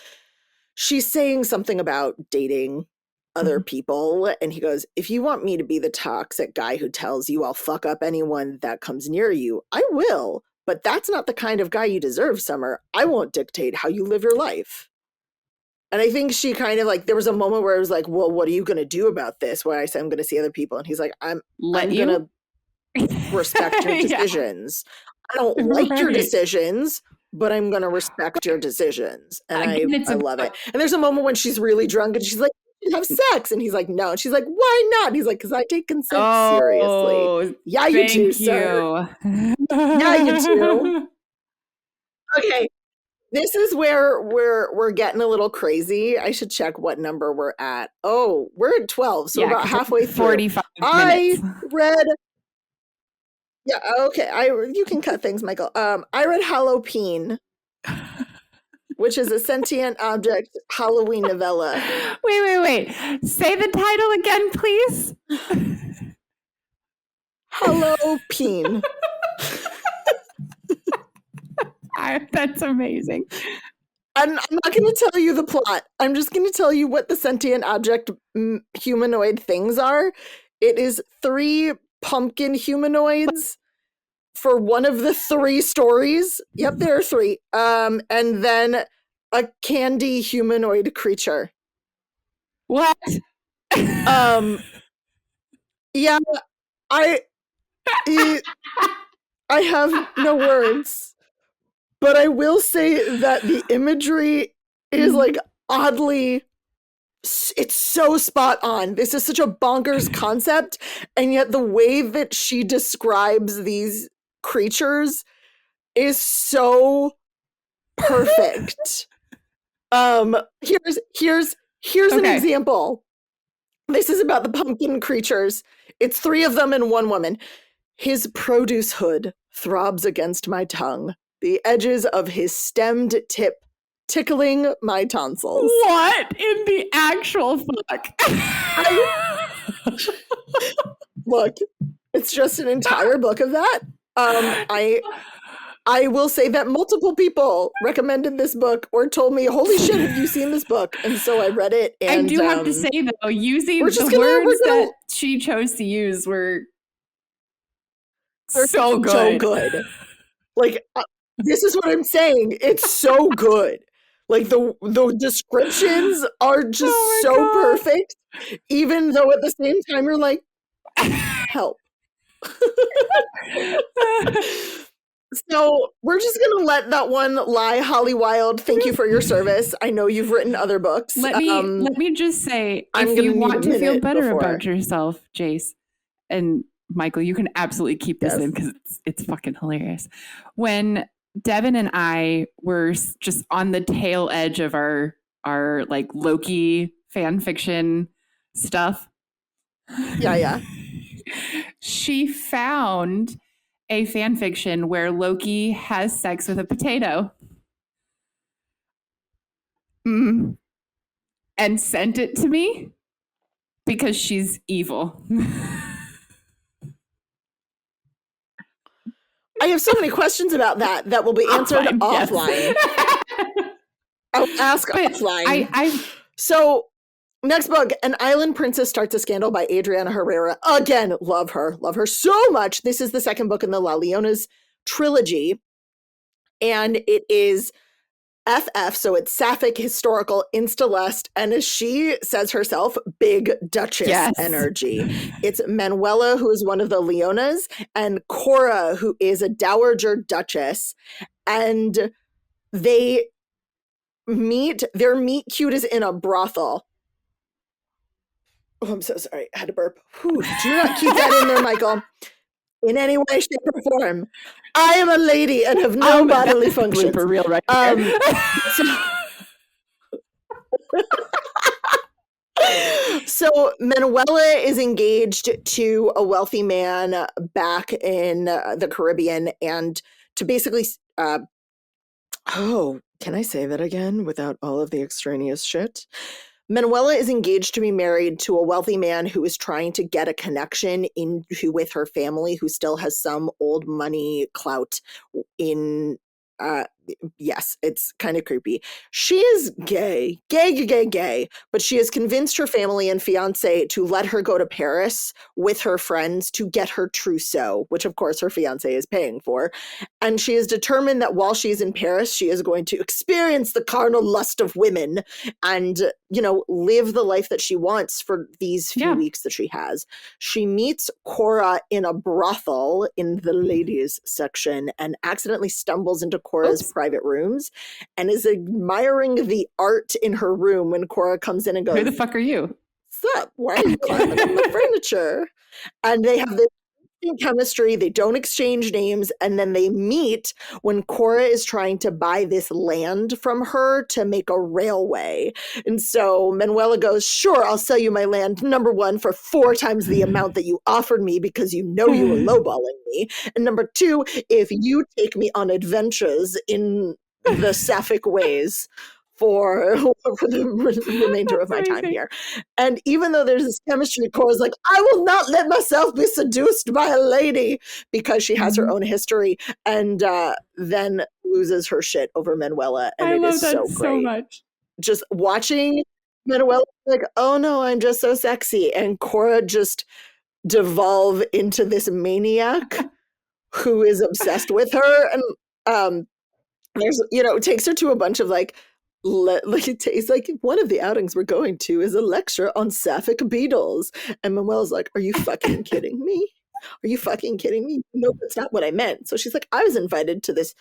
She's saying something about dating other people, and he goes, if you want me to be the toxic guy who tells you I'll fuck up anyone that comes near you, I will, but that's not the kind of guy you deserve, Summer. I won't dictate how you live your life. And I think she kind of there was a moment where it was like, well, what are you going to do about this? Where I said, I'm going to see other people. And he's like, I'm going to respect your decisions. I don't like your decisions, but I'm going to respect your decisions. And I love it. And there's a moment when she's really drunk and she's like, you have sex. And he's like, no. And she's like, why not? And he's like, because I take consent seriously. Yeah, you do, sir. Yeah, you do. Okay. This is where we're getting a little crazy. I should check what number we're at. Oh, we're at 12, so about halfway through. 45 minutes. I read. Yeah, okay. You can cut things, Michael. I read Halloween, which is a sentient object Halloween novella. Wait. Say the title again, please. Halloween. That's amazing. I'm not going to tell you the plot. I'm just going to tell you what the sentient object humanoid things are. It is 3 pumpkin humanoids for one of the 3 stories. Yep, there are 3. And then a candy humanoid creature. What? Yeah, I have no words. But I will say that the imagery is oddly, it's so spot on. This is such a bonkers concept. And yet the way that she describes these creatures is so perfect. Here's an example. This is about the pumpkin creatures. It's 3 of them and 1 woman. His produce hood throbs against my tongue. The edges of his stemmed tip tickling my tonsils. What in the actual fuck? Look, it's just an entire book of that. I will say that multiple people recommended this book or told me, holy shit, have you seen this book? And so I read it. And I do have to say, though, using the words that she chose to use were so good. So good. This is what I'm saying. It's so good. The descriptions are just perfect, even though at the same time you're like, help. So we're just going to let that one lie. Holly Wild, thank you for your service. I know you've written other books. Let me just say, if you want to feel better about yourself, Jace, and Michael, you can absolutely keep this in because it's fucking hilarious. When Devin and I were just on the tail edge of our Loki fan fiction stuff. Yeah. She found a fan fiction where Loki has sex with a potato. And sent it to me because she's evil. I have so many questions about that will be answered offline. I'll ask offline. So, next book, An Island Princess Starts a Scandal by Adriana Herrera. Again, love her so much. This is the second book in the La Leonas trilogy. And it is FF, so it's Sapphic Historical Insta-Lust, and as she says herself, big Duchess energy. It's Manuela, who is one of the Leonas, and Cora, who is a Dowager Duchess, and their meet cute is in a brothel. Oh, I'm so sorry. I had to burp. Whew, do not keep that in there, Michael. In any way, shape, or form. I am a lady and have no bodily functions. For real, right? So Manuela is engaged to a wealthy man back in the Caribbean, and to basically, can I say that again without all of the extraneous shit? Manuela is engaged to be married to a wealthy man who is trying to get a connection with her family, who still has some old money clout in. Yes, it's kind of creepy. She is gay, but she has convinced her family and fiance to let her go to Paris with her friends to get her trousseau, which of course her fiance is paying for. And she is determined that while she's in Paris, she is going to experience the carnal lust of women and, live the life that she wants for these few weeks that she has. She meets Cora in a brothel in the ladies section and accidentally stumbles into Cora's private rooms and is admiring the art in her room when Cora comes in and goes, "Who the fuck are you? What's up? Why are you climbing on the furniture?" And they have this chemistry. They don't exchange names, and then they meet when Cora is trying to buy this land from her to make a railway. And so Manuela goes, "Sure, I'll sell you my land, number one, for 4 times the amount that you offered me because you know you were lowballing me. And number 2, if you take me on adventures in the sapphic ways for the remainder of my time here." And even though there's this chemistry, Cora's like, "I will not let myself be seduced by a lady," because she has her own history, and then loses her shit over Manuela. And it is so great. So much. Just watching Manuela like, "Oh no, I'm just so sexy," and Cora just devolve into this maniac who is obsessed with her. And there's, it takes her to a bunch of it's like, one of the outings we're going to is a lecture on sapphic beetles. And Manuela's like, "Are you fucking kidding me? Are you fucking kidding me? No, that's not what I meant." So she's like, "I was invited to this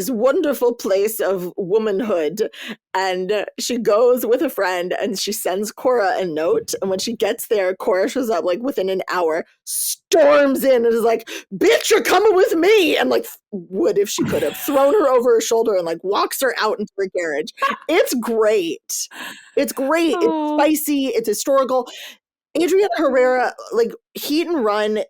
wonderful place of womanhood." And she goes with a friend and she sends Cora a note. And when she gets there, Cora shows up within an hour, storms in and is like, "Bitch, you're coming with me." And would if she could have thrown her over her shoulder and walks her out into her carriage. It's great. It's great. It's spicy. It's historical. Adriana Herrera, Heat and Run,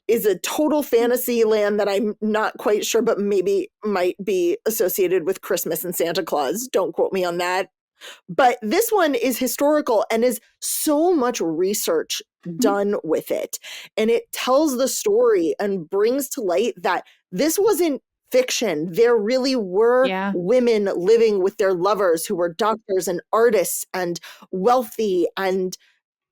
is a total fantasy land that I'm not quite sure, but maybe might be associated with Christmas and Santa Claus. Don't quote me on that. But this one is historical and is so much research done with it. And it tells the story and brings to light that this wasn't fiction. There really were women living with their lovers who were doctors and artists and wealthy and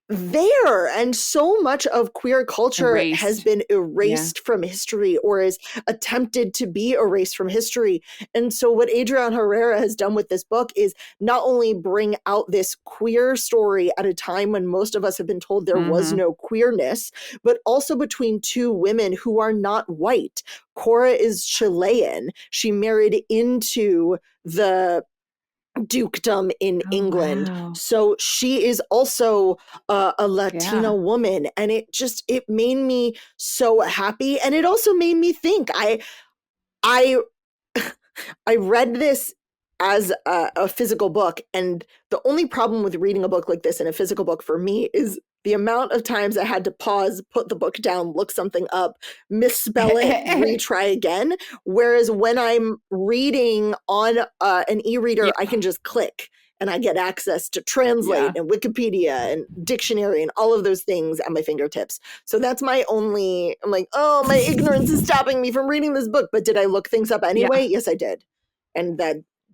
there. And so much of queer culture has been erased from history or is attempted to be erased from history. And so what Adriana Herrera has done with this book is not only bring out this queer story at a time when most of us have been told there was no queerness, but also between 2 women who are not white. Cora is Chilean. She married into the dukedom in England. Wow. So she is also a Latina woman. And it made me so happy. And it also made me think. I read this as a physical book. And the only problem with reading a book like this in a physical book for me is the amount of times I had to pause, put the book down, look something up, misspell it, retry again. Whereas when I'm reading on an e-reader, I can just click and I get access to Translate and Wikipedia and dictionary and all of those things at my fingertips. So that's my only, I'm like, oh, my ignorance is stopping me from reading this book. But did I look things up anyway? Yeah. Yes, I did. And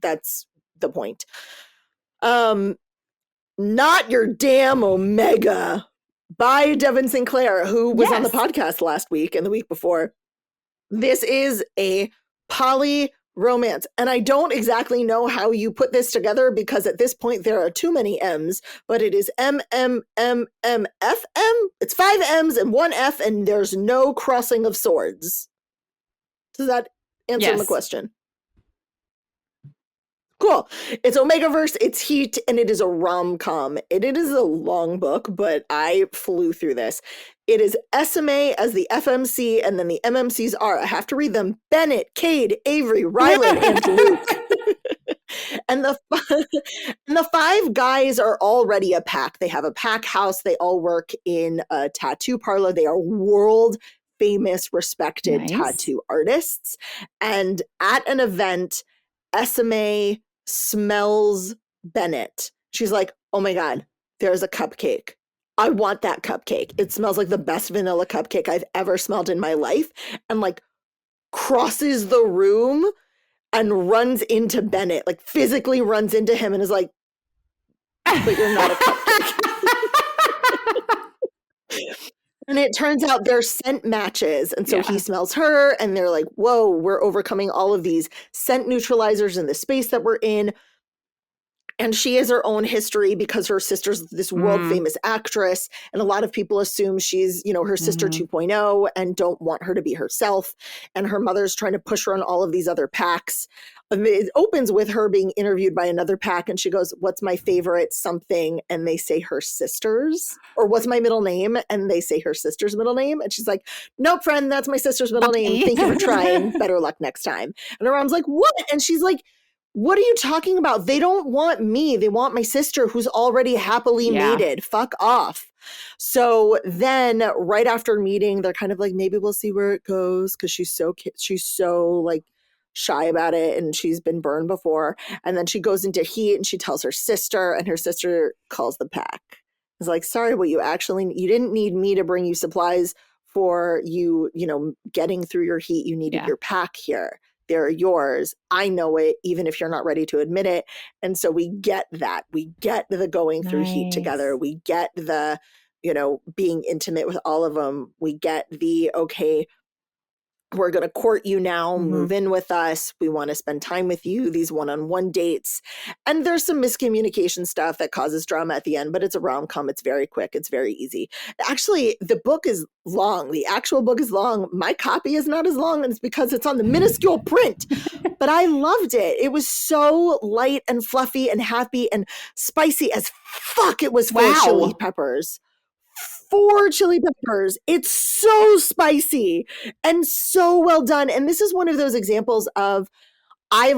that's the point. Not Your Damn Omega by Devin Sinclair, who was on the podcast last week and the week before. This is a poly romance. And I don't exactly know how you put this together because at this point there are too many M's, but it is MMMMFM. It's 5 M's and 1 F, and there's no crossing of swords. Does that answer my question? Cool. It's Omegaverse, it's Heat, and it is a rom-com. It is a long book, but I flew through this. It is SMA as the FMC, and then the MMCs are, I have to read them, Bennett, Cade, Avery, Rylan, and Luke. And the five guys are already a pack. They have a pack house. They all work in a tattoo parlor. They are world famous, respected tattoo artists. And at an event, SMA smells Bennett. She's like, oh my God, there's a cupcake. I want that cupcake. It smells like the best vanilla cupcake I've ever smelled in my life. And like crosses the room and runs into Bennett, like physically runs into him and is like, but you're not a cupcake. And it turns out they're scent matches. And so he smells her and they're like, whoa, we're overcoming all of these scent neutralizers in the space that we're in. And she has her own history because her sister's this world famous actress. And a lot of people assume she's, you know, her sister 2.0 and don't want her to be herself. And her mother's trying to push her on all of these other packs. It opens with her being interviewed by another pack. And she goes, what's my favorite something? And they say her sister's, or what's my middle name? And they say her sister's middle name. And she's like, nope, friend, that's my sister's middle name. Thank you for trying. Better luck next time. And her mom's like, what? And she's like, what are you talking about? They don't want me. They want my sister who's already happily mated. Fuck off. So then right after meeting, they're kind of like, maybe we'll see where it goes. Cause she's so like shy about it. And she's been burned before. And then she goes into Heat and she tells her sister, and her sister calls the pack. It's like, sorry, what you didn't need me to bring you supplies for you, you know, getting through your Heat. You needed your pack here. They're yours. I know it, even if you're not ready to admit it. And so we get that. We get the going through Heat together. We get the, you know, being intimate with all of them. We get the, okay, we're going to court you now, move in with us. We want to spend time with you, these one-on-one dates. And there's some miscommunication stuff that causes drama at the end, but it's a rom-com. It's very quick. It's very easy. Actually, the book is long. The actual book is long. My copy is not as long, and it's because it's on the minuscule print. But I loved it. It was so light and fluffy and happy and spicy as fuck. It was 4 chili peppers. 4 chili peppers. It's so spicy and so well done. And this is one of those examples of, I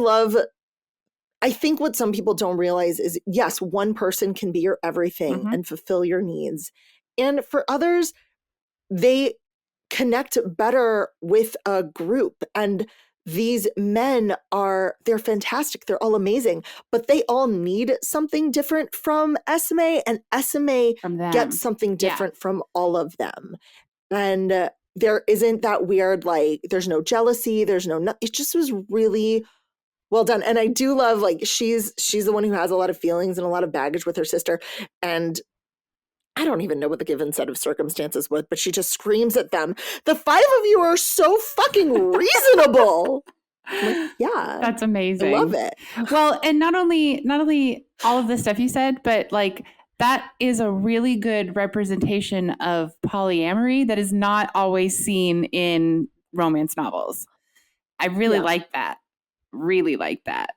think what some people don't realize is, yes, one person can be your everything and fulfill your needs. And for others, they connect better with a group. And these men they're fantastic. They're all amazing, but they all need something different from SMA, and SMA gets something different from all of them. And there isn't that weird, like, there's no jealousy. There's it just was really well done. And I do love, like, she's the one who has a lot of feelings and a lot of baggage with her sister. And I don't even know what the given set of circumstances was, but she just screams at them, the 5 of you are so fucking reasonable. Like, yeah. That's amazing. I love it. Well, and not only all of the stuff you said, but like that is a really good representation of polyamory that is not always seen in romance novels. I really like that. Really like that.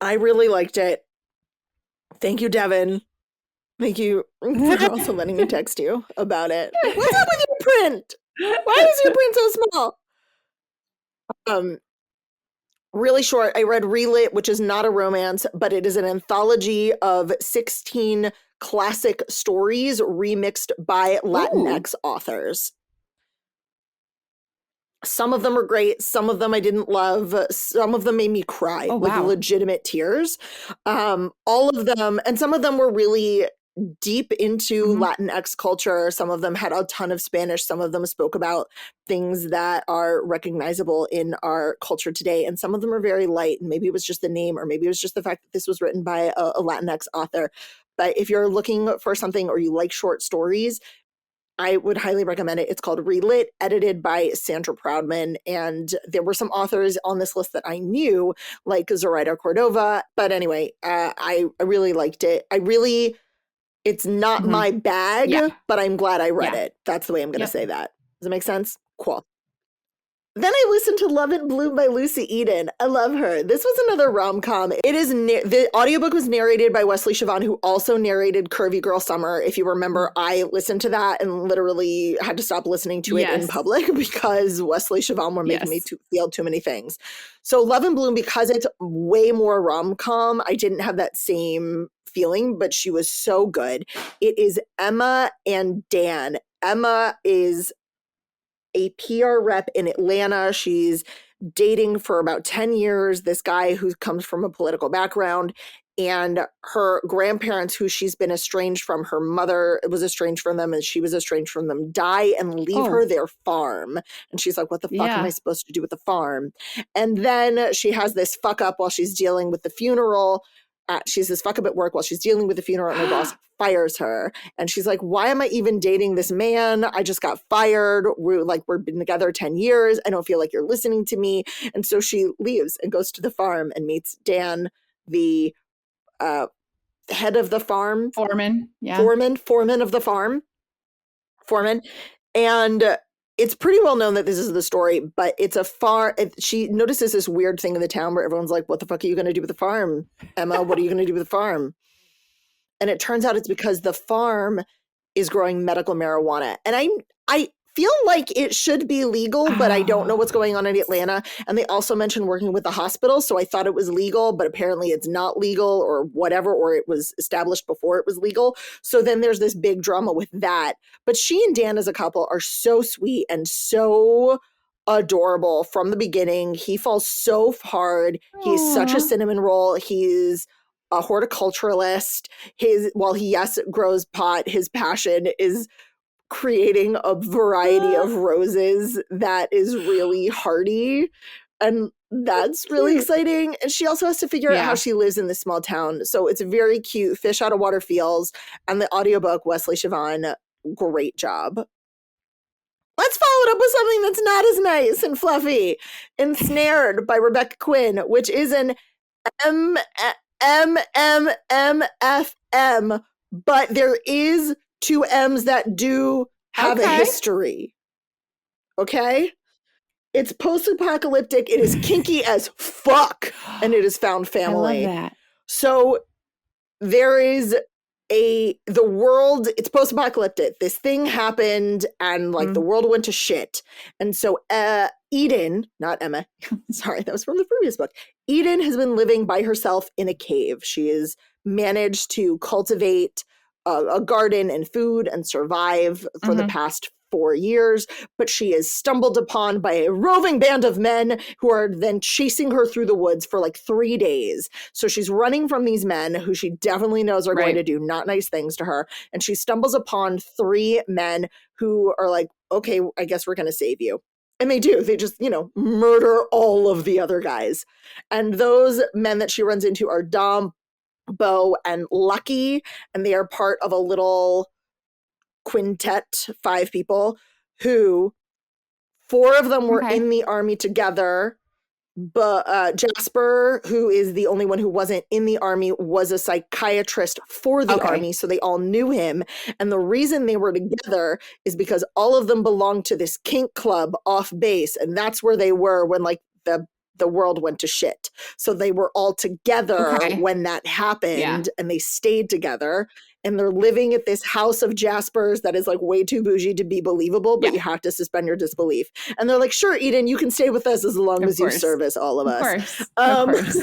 I really liked it. Thank you, Devin. Thank you for also letting me text you about it. What's up with your print? Why is your print so small? Really short. I read Relit, which is not a romance, but it is an anthology of 16 classic stories remixed by Latinx authors. Some of them are great. Some of them I didn't love. Some of them made me cry, like legitimate tears. All of them, and some of them were really deep into Latinx culture. Some of them had a ton of Spanish. Some of them spoke about things that are recognizable in our culture today. And some of them are very light. And maybe it was just the name, or maybe it was just the fact that this was written by a Latinx author. But if you're looking for something, or you like short stories, I would highly recommend it. It's called Relit, edited by Sandra Proudman. And there were some authors on this list that I knew, like Zoraida Cordova. But anyway, I really liked it. It's not my bag, but I'm glad I read it. That's the way I'm going to say that. Does it make sense? Cool. Then I listened to Love and Bloom by Lucy Eden. I love her. This was another rom-com. It is the audiobook was narrated by Wesley Siobhan, who also narrated Curvy Girl Summer. If you remember, I listened to that and literally had to stop listening to it in public because Wesley Siobhan were making me feel too many things. So Love and Bloom, because it's way more rom-com, I didn't have that same feeling, but she was so good. It is Emma and Dan. Emma is a PR rep in Atlanta. She's dating for about 10 years this guy who comes from a political background, and her grandparents, who she's been estranged from, her mother was estranged from them and she was estranged from them, die and leave her their farm. And she's like, what the fuck am I supposed to do with the farm? And then she has this fuck up while she's dealing with the funeral. She's this fuck up at work while she's dealing with the funeral, and her boss fires her. And she's like, why am I even dating this man? I just got fired. We've been together 10 years. I don't feel like you're listening to me. And so she leaves and goes to the farm and meets Dan, the head of the farm. Foreman. Yeah. Foreman of the farm. Foreman. And it's pretty well known that this is the story, but she notices this weird thing in the town where everyone's like, what the fuck are you going to do with the farm? Emma, what are you going to do with the farm? And it turns out it's because the farm is growing medical marijuana. And I feel like it should be legal, but I don't know what's going on in Atlanta. And they also mentioned working with the hospital. So I thought it was legal, but apparently it's not legal or whatever, or it was established before it was legal. So then there's this big drama with that. But she and Dan as a couple are so sweet and so adorable from the beginning. He falls so hard. He's such a cinnamon roll. He's a horticulturalist. While he grows pot, his passion is creating a variety of roses that is really hardy, and that's really exciting. And she also has to figure out how she lives in this small town, so it's very cute. Fish out of water feels. And the audiobook, Wesley Siobhan, great job. Let's follow it up with something that's not as nice and fluffy. Ensnared by Rebecca Quinn, which is an MMMFM, but there is 2 M's that do have a history. Okay? It's post-apocalyptic. It is kinky as fuck. And it is found family. I love that. So there is the world, it's post-apocalyptic. This thing happened and the world went to shit. And so Eden, not Emma, sorry, that was from the previous book. Eden has been living by herself in a cave. She has managed to cultivate a garden and food and survive for the past 4 years, but she is stumbled upon by a roving band of men who are then chasing her through the woods for 3 days. So she's running from these men who she definitely knows are going to do not nice things to her. And she stumbles upon 3 men who are like, okay, I guess we're going to save you. And they do. They just, murder all of the other guys. And those men that she runs into are Dom, Bo, and Lucky, and they are part of a little quintet, 5 people, who 4 of them were in the army together. But Jasper, who is the only one who wasn't in the army, was a psychiatrist for the army, so they all knew him. And the reason they were together is because all of them belonged to this kink club off base, and that's where they were when the world went to shit. So they were all together when that happened, and they stayed together, and they're living at this house of Jasper's that is way too bougie to be believable, but you have to suspend your disbelief. And they're like, sure, Eden, you can stay with us as long as you service all of us. Of course.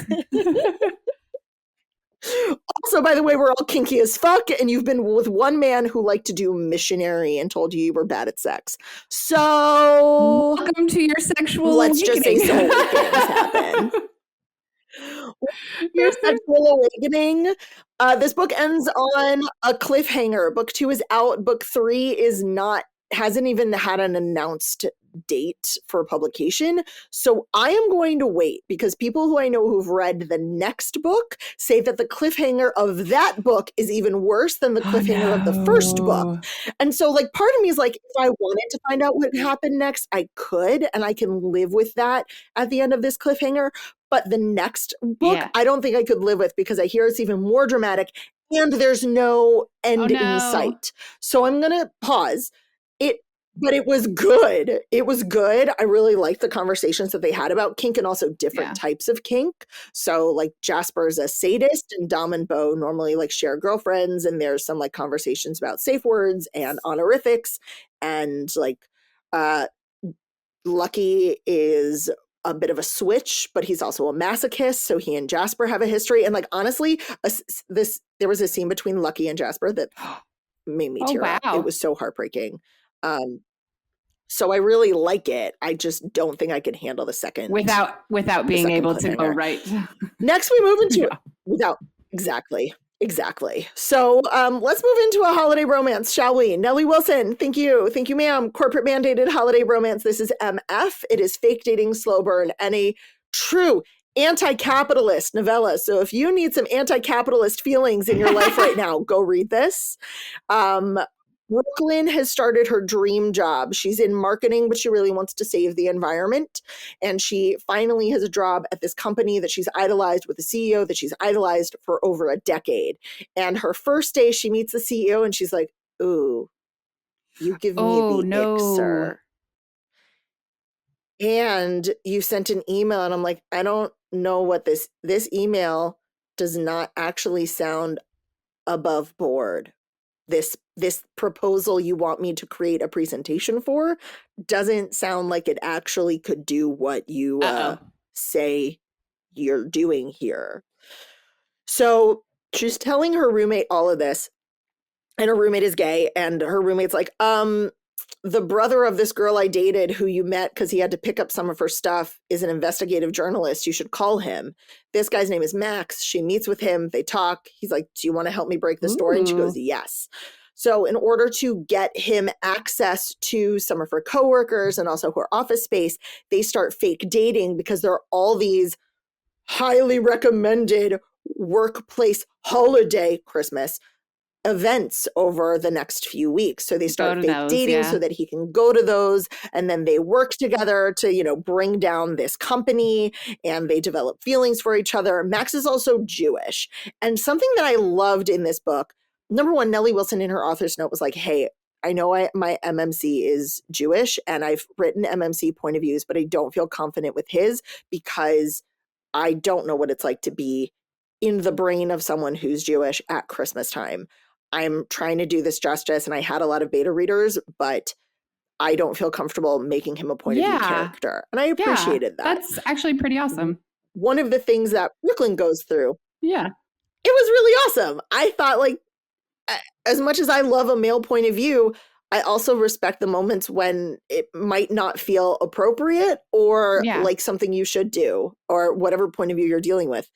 Also, by the way, we're all kinky as fuck, and you've been with one man who liked to do missionary and told you were bad at sex. So welcome to your sexual let's awakening. Just say so things happen. Your sexual awakening. This book ends on a cliffhanger. Book 2 is out. Book 3 is not, hasn't even had an announced date for publication. So I am going to wait, because people who I know who've read the next book say that the cliffhanger of that book is even worse than the cliffhanger of the first book. And so part of me is if I wanted to find out what happened next, I could, and I can live with that at the end of this cliffhanger. But the next book, I don't think I could live with, because I hear it's even more dramatic and there's no end in sight. So I'm going to pause. But it was good. It was good. I really liked the conversations that they had about kink and also different types of kink. So like Jasper's a sadist and Dom and Bo normally like share girlfriends, and there's some like conversations about safe words and honorifics, and like Lucky is a bit of a switch, but he's also a masochist, so he and Jasper have a history. And like honestly, there was a scene between Lucky and Jasper that made me tear up. It was so heartbreaking. So I really like it. I just don't think I could handle the second without being able to go right. Next, we move into without exactly. So let's move into a holiday romance, shall we? Nellie Wilson, thank you, ma'am. Corporate mandated holiday romance. This is MF. It is fake dating, slow burn, and a true anti-capitalist novella. So if you need some anti-capitalist feelings in your life right now, go read this. Brooklyn has started her dream job. She's in marketing, but she really wants to save the environment. And she finally has a job at this company that she's idolized, with a CEO that she's idolized for over a decade. And her first day, she meets the CEO and she's like, "Ooh, you give me the ick, sir. And you sent an email." And I'm like, I don't know what this email does not actually sound above board. This proposal you want me to create a presentation for doesn't sound like it actually could do what you say you're doing here. So she's telling her roommate all of this, and her roommate is gay, and her roommate's like, the brother of this girl I dated who you met because he had to pick up some of her stuff is an investigative journalist. You should call him. This guy's name is Max. She meets with him. They talk. He's like, "Do you want to help me break the story?" And she goes, "Yes." So in order to get him access to some of her coworkers and also her office space, they start fake dating because there are all these highly recommended workplace holiday Christmas events over the next few weeks. So they start fake dating so that he can go to those, and then they work together to, you know, bring down this company, and they develop feelings for each other. Max is also Jewish. And something that I loved in this book, number one, Nellie Wilson in her author's note was like, "Hey, I know my MMC is Jewish and I've written MMC point of views, but I don't feel confident with his because I don't know what it's like to be in the brain of someone who's Jewish at Christmas time. I'm trying to do this justice, and I had a lot of beta readers, but I don't feel comfortable making him a point of view character." And I appreciated that. That's actually pretty awesome. One of the things that Brooklyn goes through. Yeah. It was really awesome. I thought, like, as much as I love a male point of view, I also respect the moments when it might not feel appropriate or like something you should do, or whatever point of view you're dealing with.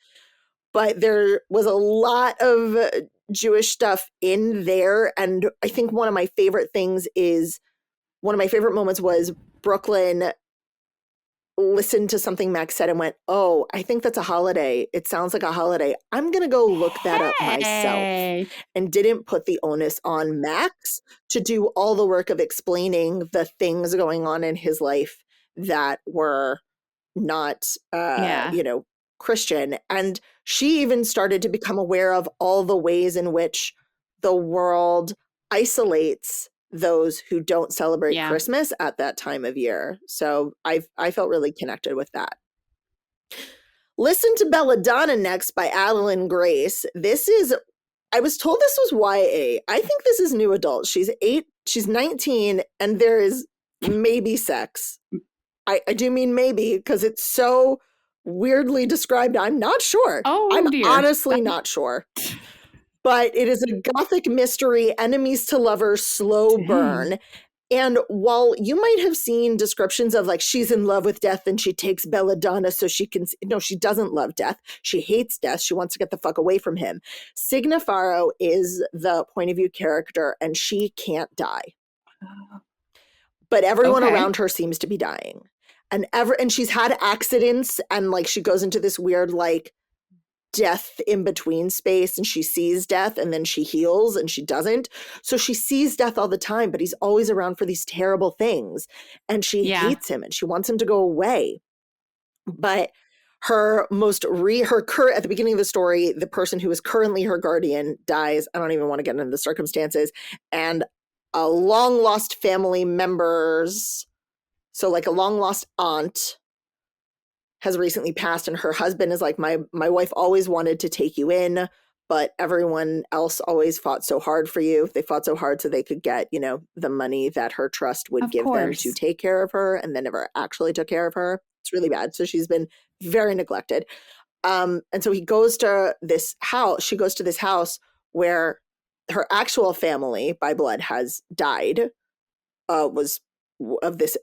But there was a lot of Jewish stuff in there. And I think one of my favorite moments was Brooklyn listened to something Max said and went, "Oh, I think that's a holiday. It sounds like a holiday. I'm going to go look that up myself." And didn't put the onus on Max to do all the work of explaining the things going on in his life that were not, you know, Christian. And she even started to become aware of all the ways in which the world isolates those who don't celebrate Christmas at that time of year. So I felt really connected with that. Listen to Belladonna next by Adeline Grace. I was told this was YA. I think this is new adult. She's 19, and there is maybe sex. I do mean maybe, because it's so weirdly described. I'm not sure. I'm honestly not sure. But it is a gothic mystery, enemies to lovers, slow burn. And while you might have seen descriptions of like, she's in love with death and she takes Belladonna so she can, no, she doesn't love death. She hates death. She wants to get the fuck away from him. Signa Farrow is the point of view character, and she can't die. But everyone around her seems to be dying. And she's had accidents, and like she goes into this weird like death in between space, and she sees death and then she heals and she doesn't. So she sees death all the time, but he's always around for these terrible things, and she hates him and she wants him to go away. But at the beginning of the story, the person who is currently her guardian dies. I don't even want to get into the circumstances. And long lost family members. So like a long lost aunt has recently passed, and her husband is like, my wife always wanted to take you in, but everyone else always fought so hard for you. They fought so hard so they could get, you know, the money that her trust would give them to take care of her, and then never actually took care of her. It's really bad. So she's been very neglected. And so he goes to this house. She goes to this house where her actual family by blood has died, was of this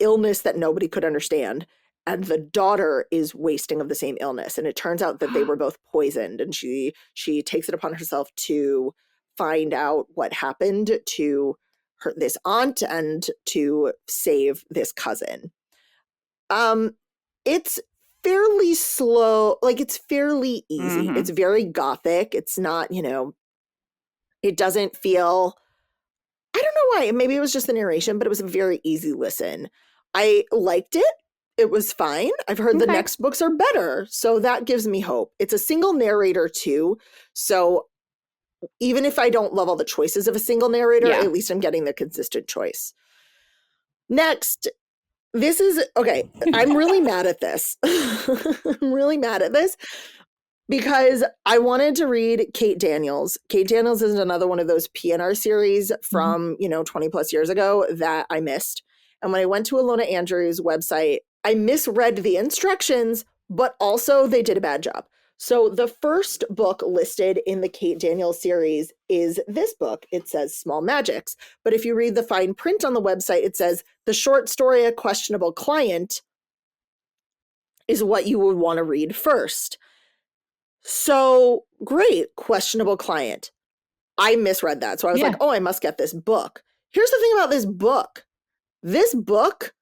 illness that nobody could understand. And the daughter is wasting of the same illness. And it turns out that they were both poisoned. And she takes it upon herself to find out what happened to this aunt and to save this cousin. It's fairly slow, like it's fairly easy. It's very gothic. It's not, you know, it doesn't feel, I don't know why, maybe it was just the narration, but it was a very easy listen. I liked it. It was fine. I've heard the next books are better, so that gives me hope. It's a single narrator too, so even if I don't love all the choices of a single narrator, at least I'm getting the consistent choice. Next, this is, okay, I'm really mad at this. I'm really mad at this because I wanted to read Kate Daniels. Kate Daniels is another one of those PNR series from, you know, 20 plus years ago that I missed. And when I went to Ilona Andrews' website, I misread the instructions, but also they did a bad job. So the first book listed in the Kate Daniels series is this book. It says Small Magics. But if you read the fine print on the website, it says the short story A Questionable Client is what you would want to read first. So great, Questionable Client. I misread that. So I was like, oh, I must get this book. Here's the thing about this book. This book,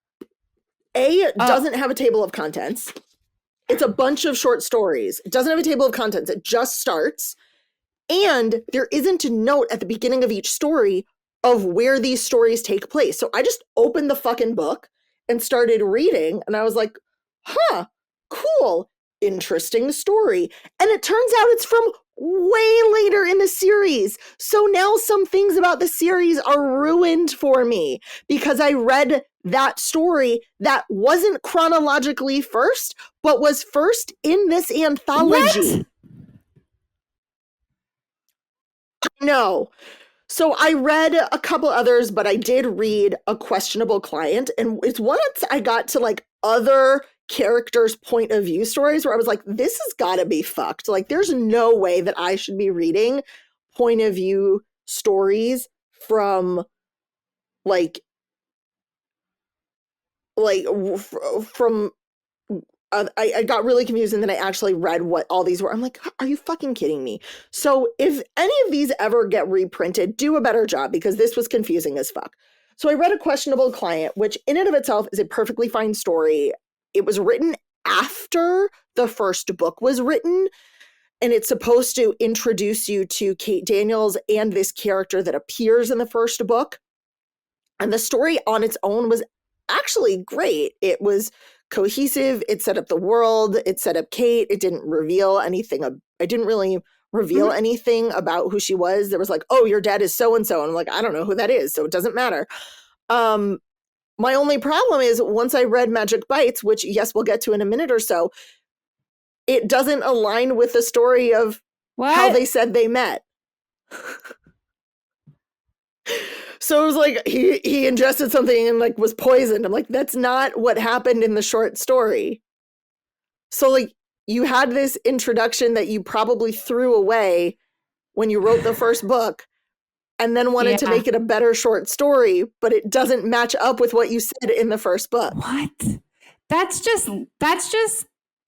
doesn't have a table of contents. It's a bunch of short stories. It doesn't have a table of contents. It just starts. And there isn't a note at the beginning of each story of where these stories take place. So I just opened the fucking book and started reading. And I was like, huh, cool, interesting story. And it turns out it's from way later in the series. So now some things about the series are ruined for me because I read that story that wasn't chronologically first, but was first in this anthology. What? No. So I read a couple others, but I did read A Questionable Client. And it's once I got to like other characters' point of view stories where I was like, this has got to be fucked. Like, there's no way that I should be reading point of view stories from I got really confused, and then I actually read what all these were. I'm like, are you fucking kidding me? So if any of these ever get reprinted, do a better job because this was confusing as fuck. So I read A Questionable Client, which in and of itself is a perfectly fine story. It was written after the first book was written, and it's supposed to introduce you to Kate Daniels and this character that appears in the first book. And the story on its own was actually great. It was cohesive. It set up the world. It set up Kate. It didn't reveal anything. I didn't really reveal anything about who she was. There was like, oh, your dad is so-and-so. And I'm like, I don't know who that is, so it doesn't matter. My only problem is once I read Magic Bites, which, yes, we'll get to in a minute or so, it doesn't align with the story of how they said they met. So it was like he ingested something and like was poisoned. I'm like, that's not what happened in the short story. So like you had this introduction that you probably threw away when you wrote the first book and then wanted to make it a better short story, but it doesn't match up with what you said in the first book. What? That's just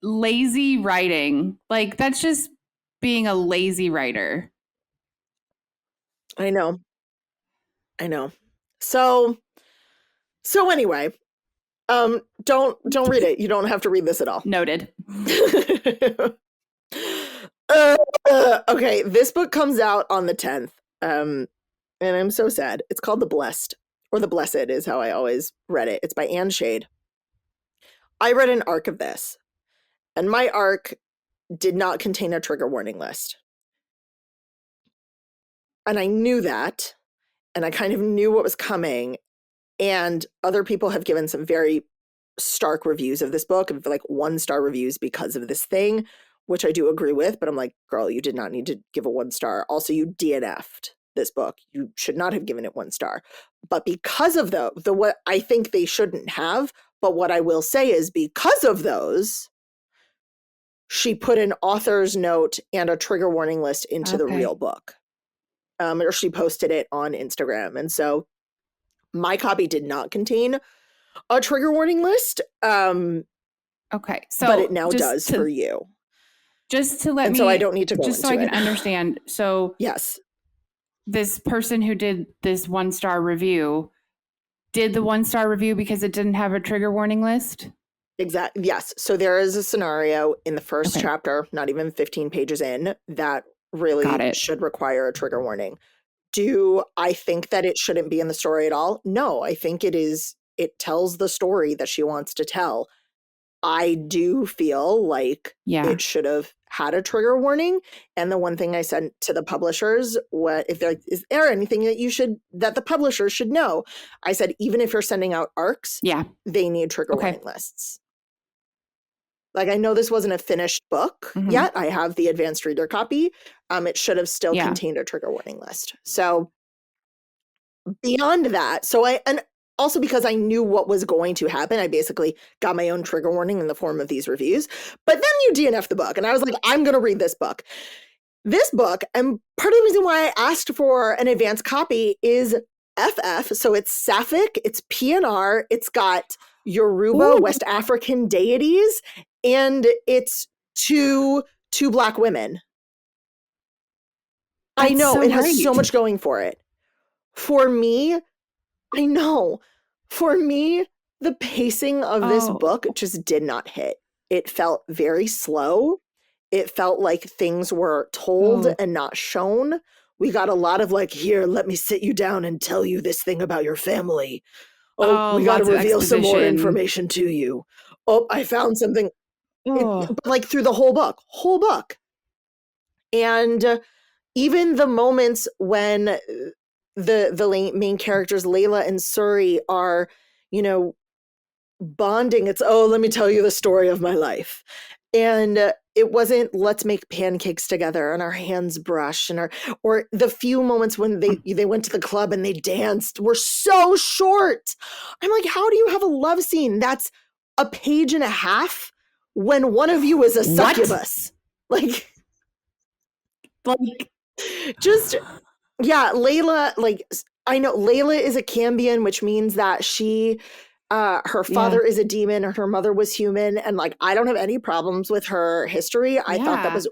lazy writing. Like that's just being a lazy writer. I know. So anyway, don't read it. You don't have to read this at all. Noted. Okay, this book comes out on the 10th. And I'm so sad. It's called The Blessed, or The Blessed is how I always read it. It's by Anne Shade. I read an arc of this, and my arc did not contain a trigger warning list. And I knew that. and I kind of knew what was coming. And other people have given some very stark reviews of this book, like 1-star reviews because of this thing, which I do agree with. But I'm like, girl, you did not need to give a 1-star. Also, you DNF'd this book. You should not have given it 1 star. But because of the what I think they shouldn't have, but what I will say is because of those, she put an author's note and a trigger warning list into the real book. Or she posted it on Instagram. And so my copy did not contain a trigger warning list. Okay. So but it now does for you. Just to let and me, so I don't need to go just so I can understand. So yes, this person who did this 1-star review did the 1-star review because it didn't have a trigger warning list? Exactly. Yes. So there is a scenario in the first chapter, not even 15 pages in, that really should require a trigger warning. Do I think that it shouldn't be in the story at all? No, I think it is. It tells the story that she wants to tell. I do feel like it should have had a trigger warning. And the one thing I said to the publishers, is there anything that the publishers should know? I said, even if you're sending out ARCs, they need trigger warning lists. Like, I know this wasn't a finished book yet. I have the advanced reader copy. It should have still contained a trigger warning list. So beyond that, and also because I knew what was going to happen, I basically got my own trigger warning in the form of these reviews. But then you DNF the book. And I was like, I'm going to read this book. This book, and part of the reason why I asked for an advanced copy is FF. So it's Sapphic, it's PNR, it's got Yoruba, West African deities, and it's two Black women. I know, it has so much going for it. For me, I know. For me, the pacing of this book just did not hit. It felt very slow. It felt like things were told and not shown. We got a lot of like, here, let me sit you down and tell you this thing about your family. We got to reveal some more information to you. I found something. Like through the whole book. And even the moments when the main characters, Layla and Suri, are, bonding. It's, let me tell you the story of my life. And it wasn't, let's make pancakes together and our hands brush, or the few moments when they went to the club and they danced were so short. I'm like, how do you have a love scene that's a page and a half when one of you is a succubus? Like just, Layla, like, I know Layla is a Cambion, which means that she, her father is a demon and her mother was human. And like, I don't have any problems with her history. I thought that was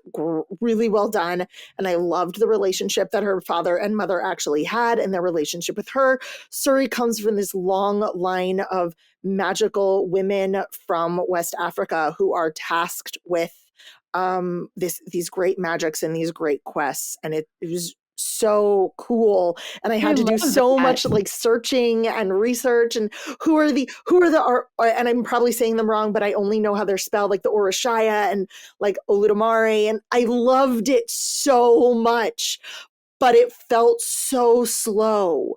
really well done. And I loved the relationship that her father and mother actually had and their relationship with her. Suri comes from this long line of magical women from West Africa who are tasked with these great magics and these great quests. And it was so cool. And I had to do so much like searching and research and who are the and I'm probably saying them wrong, but I only know how they're spelled, like the Orishaya and like Oludumare. And I loved it so much, but it felt so slow.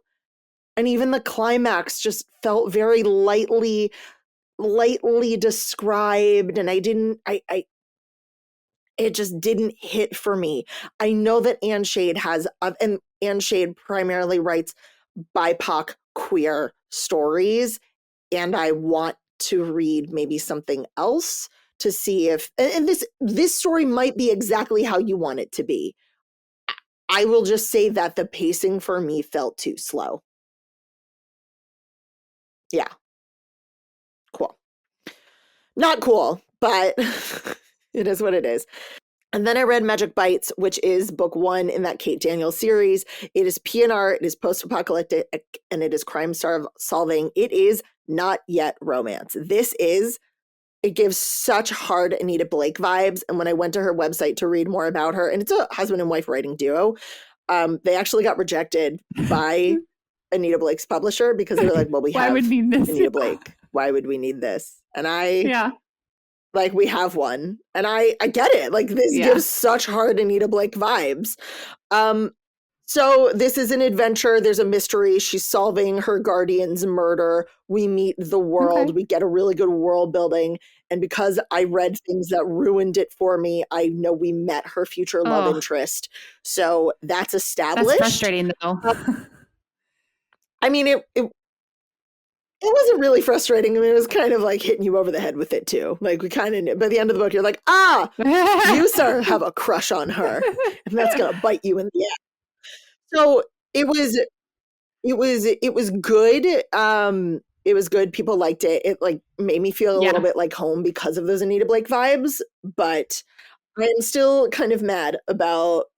And even the climax just felt very lightly described. And it just didn't hit for me. I know that Anne Shade and Anne Shade primarily writes BIPOC queer stories, and I want to read maybe something else to see if, and this story might be exactly how you want it to be. I will just say that the pacing for me felt too slow. Yeah. Cool. Not cool, but it is what it is. And then I read Magic Bites, which is book 1 in that Kate Daniels series. It is PNR, it is post-apocalyptic, and it is crime solving. It is not yet romance. It gives such hard Anita Blake vibes. And when I went to her website to read more about her, and it's a husband and wife writing duo, they actually got rejected by Anita Blake's publisher because they were like, well, why would we need this? Anita Blake. Why would we need this? And like, we have one. And I get it. Like, this gives such hard Anita Blake vibes. So this is an adventure. There's a mystery. She's solving her guardian's murder. We meet the world. Okay. We get a really good world building. And because I read things that ruined it for me, I know we met her future love interest. So that's established. That's frustrating, though. I mean, it wasn't really frustrating. I mean, it was kind of like hitting you over the head with it, too. Like, we kind of, by the end of the book, you're like, you, sir, have a crush on her. And that's going to bite you in the ass. So it was good. It was good. People liked it. It like made me feel a little bit like home because of those Anita Blake vibes, but I'm still kind of mad about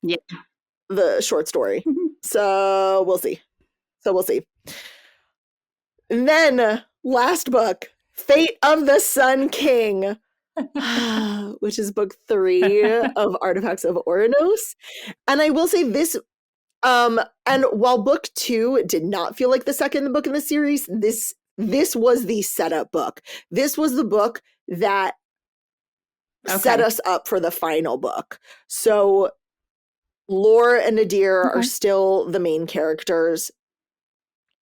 the short story. So we'll see. And then last book, Fate of the Sun King, which is book 3 of Artifacts of Ouranos. And I will say this, and while book 2 did not feel like the second book in the series, this was the setup book. This was the book that set us up for the final book. So Lore and Nadir are still the main characters,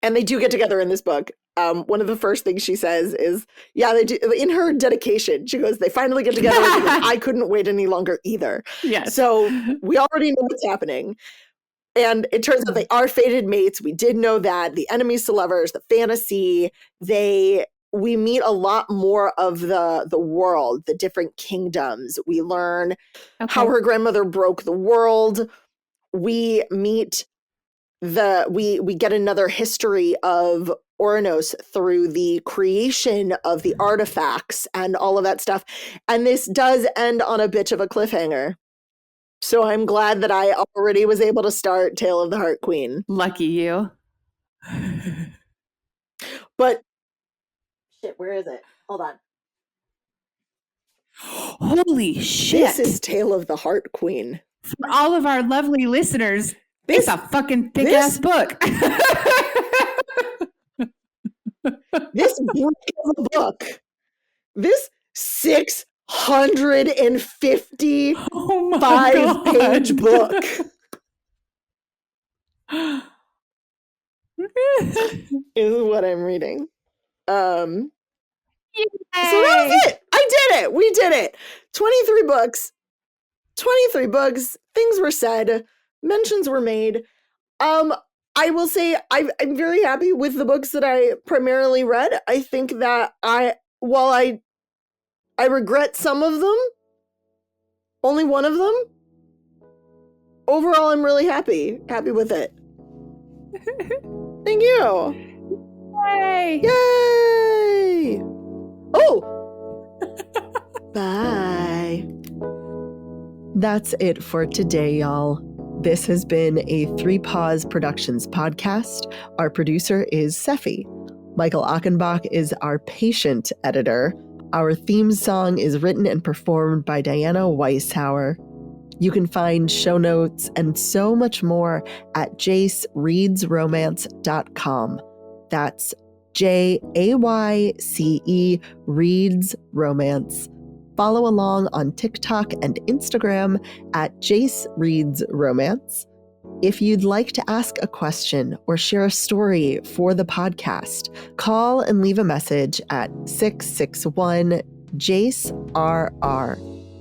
and they do get together in this book. One of the first things she says is, they do, in her dedication, she goes, they finally get together. I couldn't wait any longer either. Yes. So we already know what's happening. And it turns out they are fated mates. We did know that. The enemies to lovers, the fantasy, we meet a lot more of the world, the different kingdoms. We learn how her grandmother broke the world. We meet we get another history of Ouranos through the creation of the artifacts and all of that stuff. And this does end on a bit of a cliffhanger. So I'm glad that I already was able to start Tale of the Heart Queen. Lucky you. But shit, where is it? Hold on. Holy shit. This is Tale of the Heart Queen. For all of our lovely listeners, it's a fucking thick-ass book. This brick of a book. This 655-page book. Is what I'm reading. So that was it. I did it. We did it. 23 books. 23 books. Things were said. Mentions were made. I will say I'm very happy with the books that I primarily read. I think that while I regret some of them, only one of them, overall I'm really happy with it. Thank you. Yay! Yay! Oh! Bye. That's it for today, y'all. This has been a 3 Paws Productions podcast. Our producer is Sephi. Michael Achenbach is our patient editor. Our theme song is written and performed by Diana Weishauer. You can find show notes and so much more at jacereadsromance.com. That's JAYCE Reads Romance. Follow along on TikTok and Instagram at Jace Reads Romance. If you'd like to ask a question or share a story for the podcast, call and leave a message at 661-JACE-RR.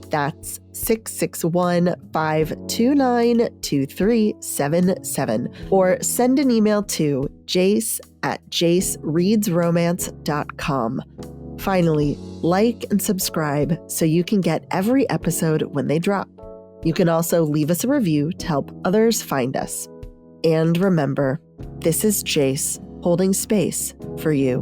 That's 661-529-2377. Or send an email to jace@jacereadsromance.com. Finally, like and subscribe so you can get every episode when they drop. You can also leave us a review to help others find us. And remember, this is Jace holding space for you.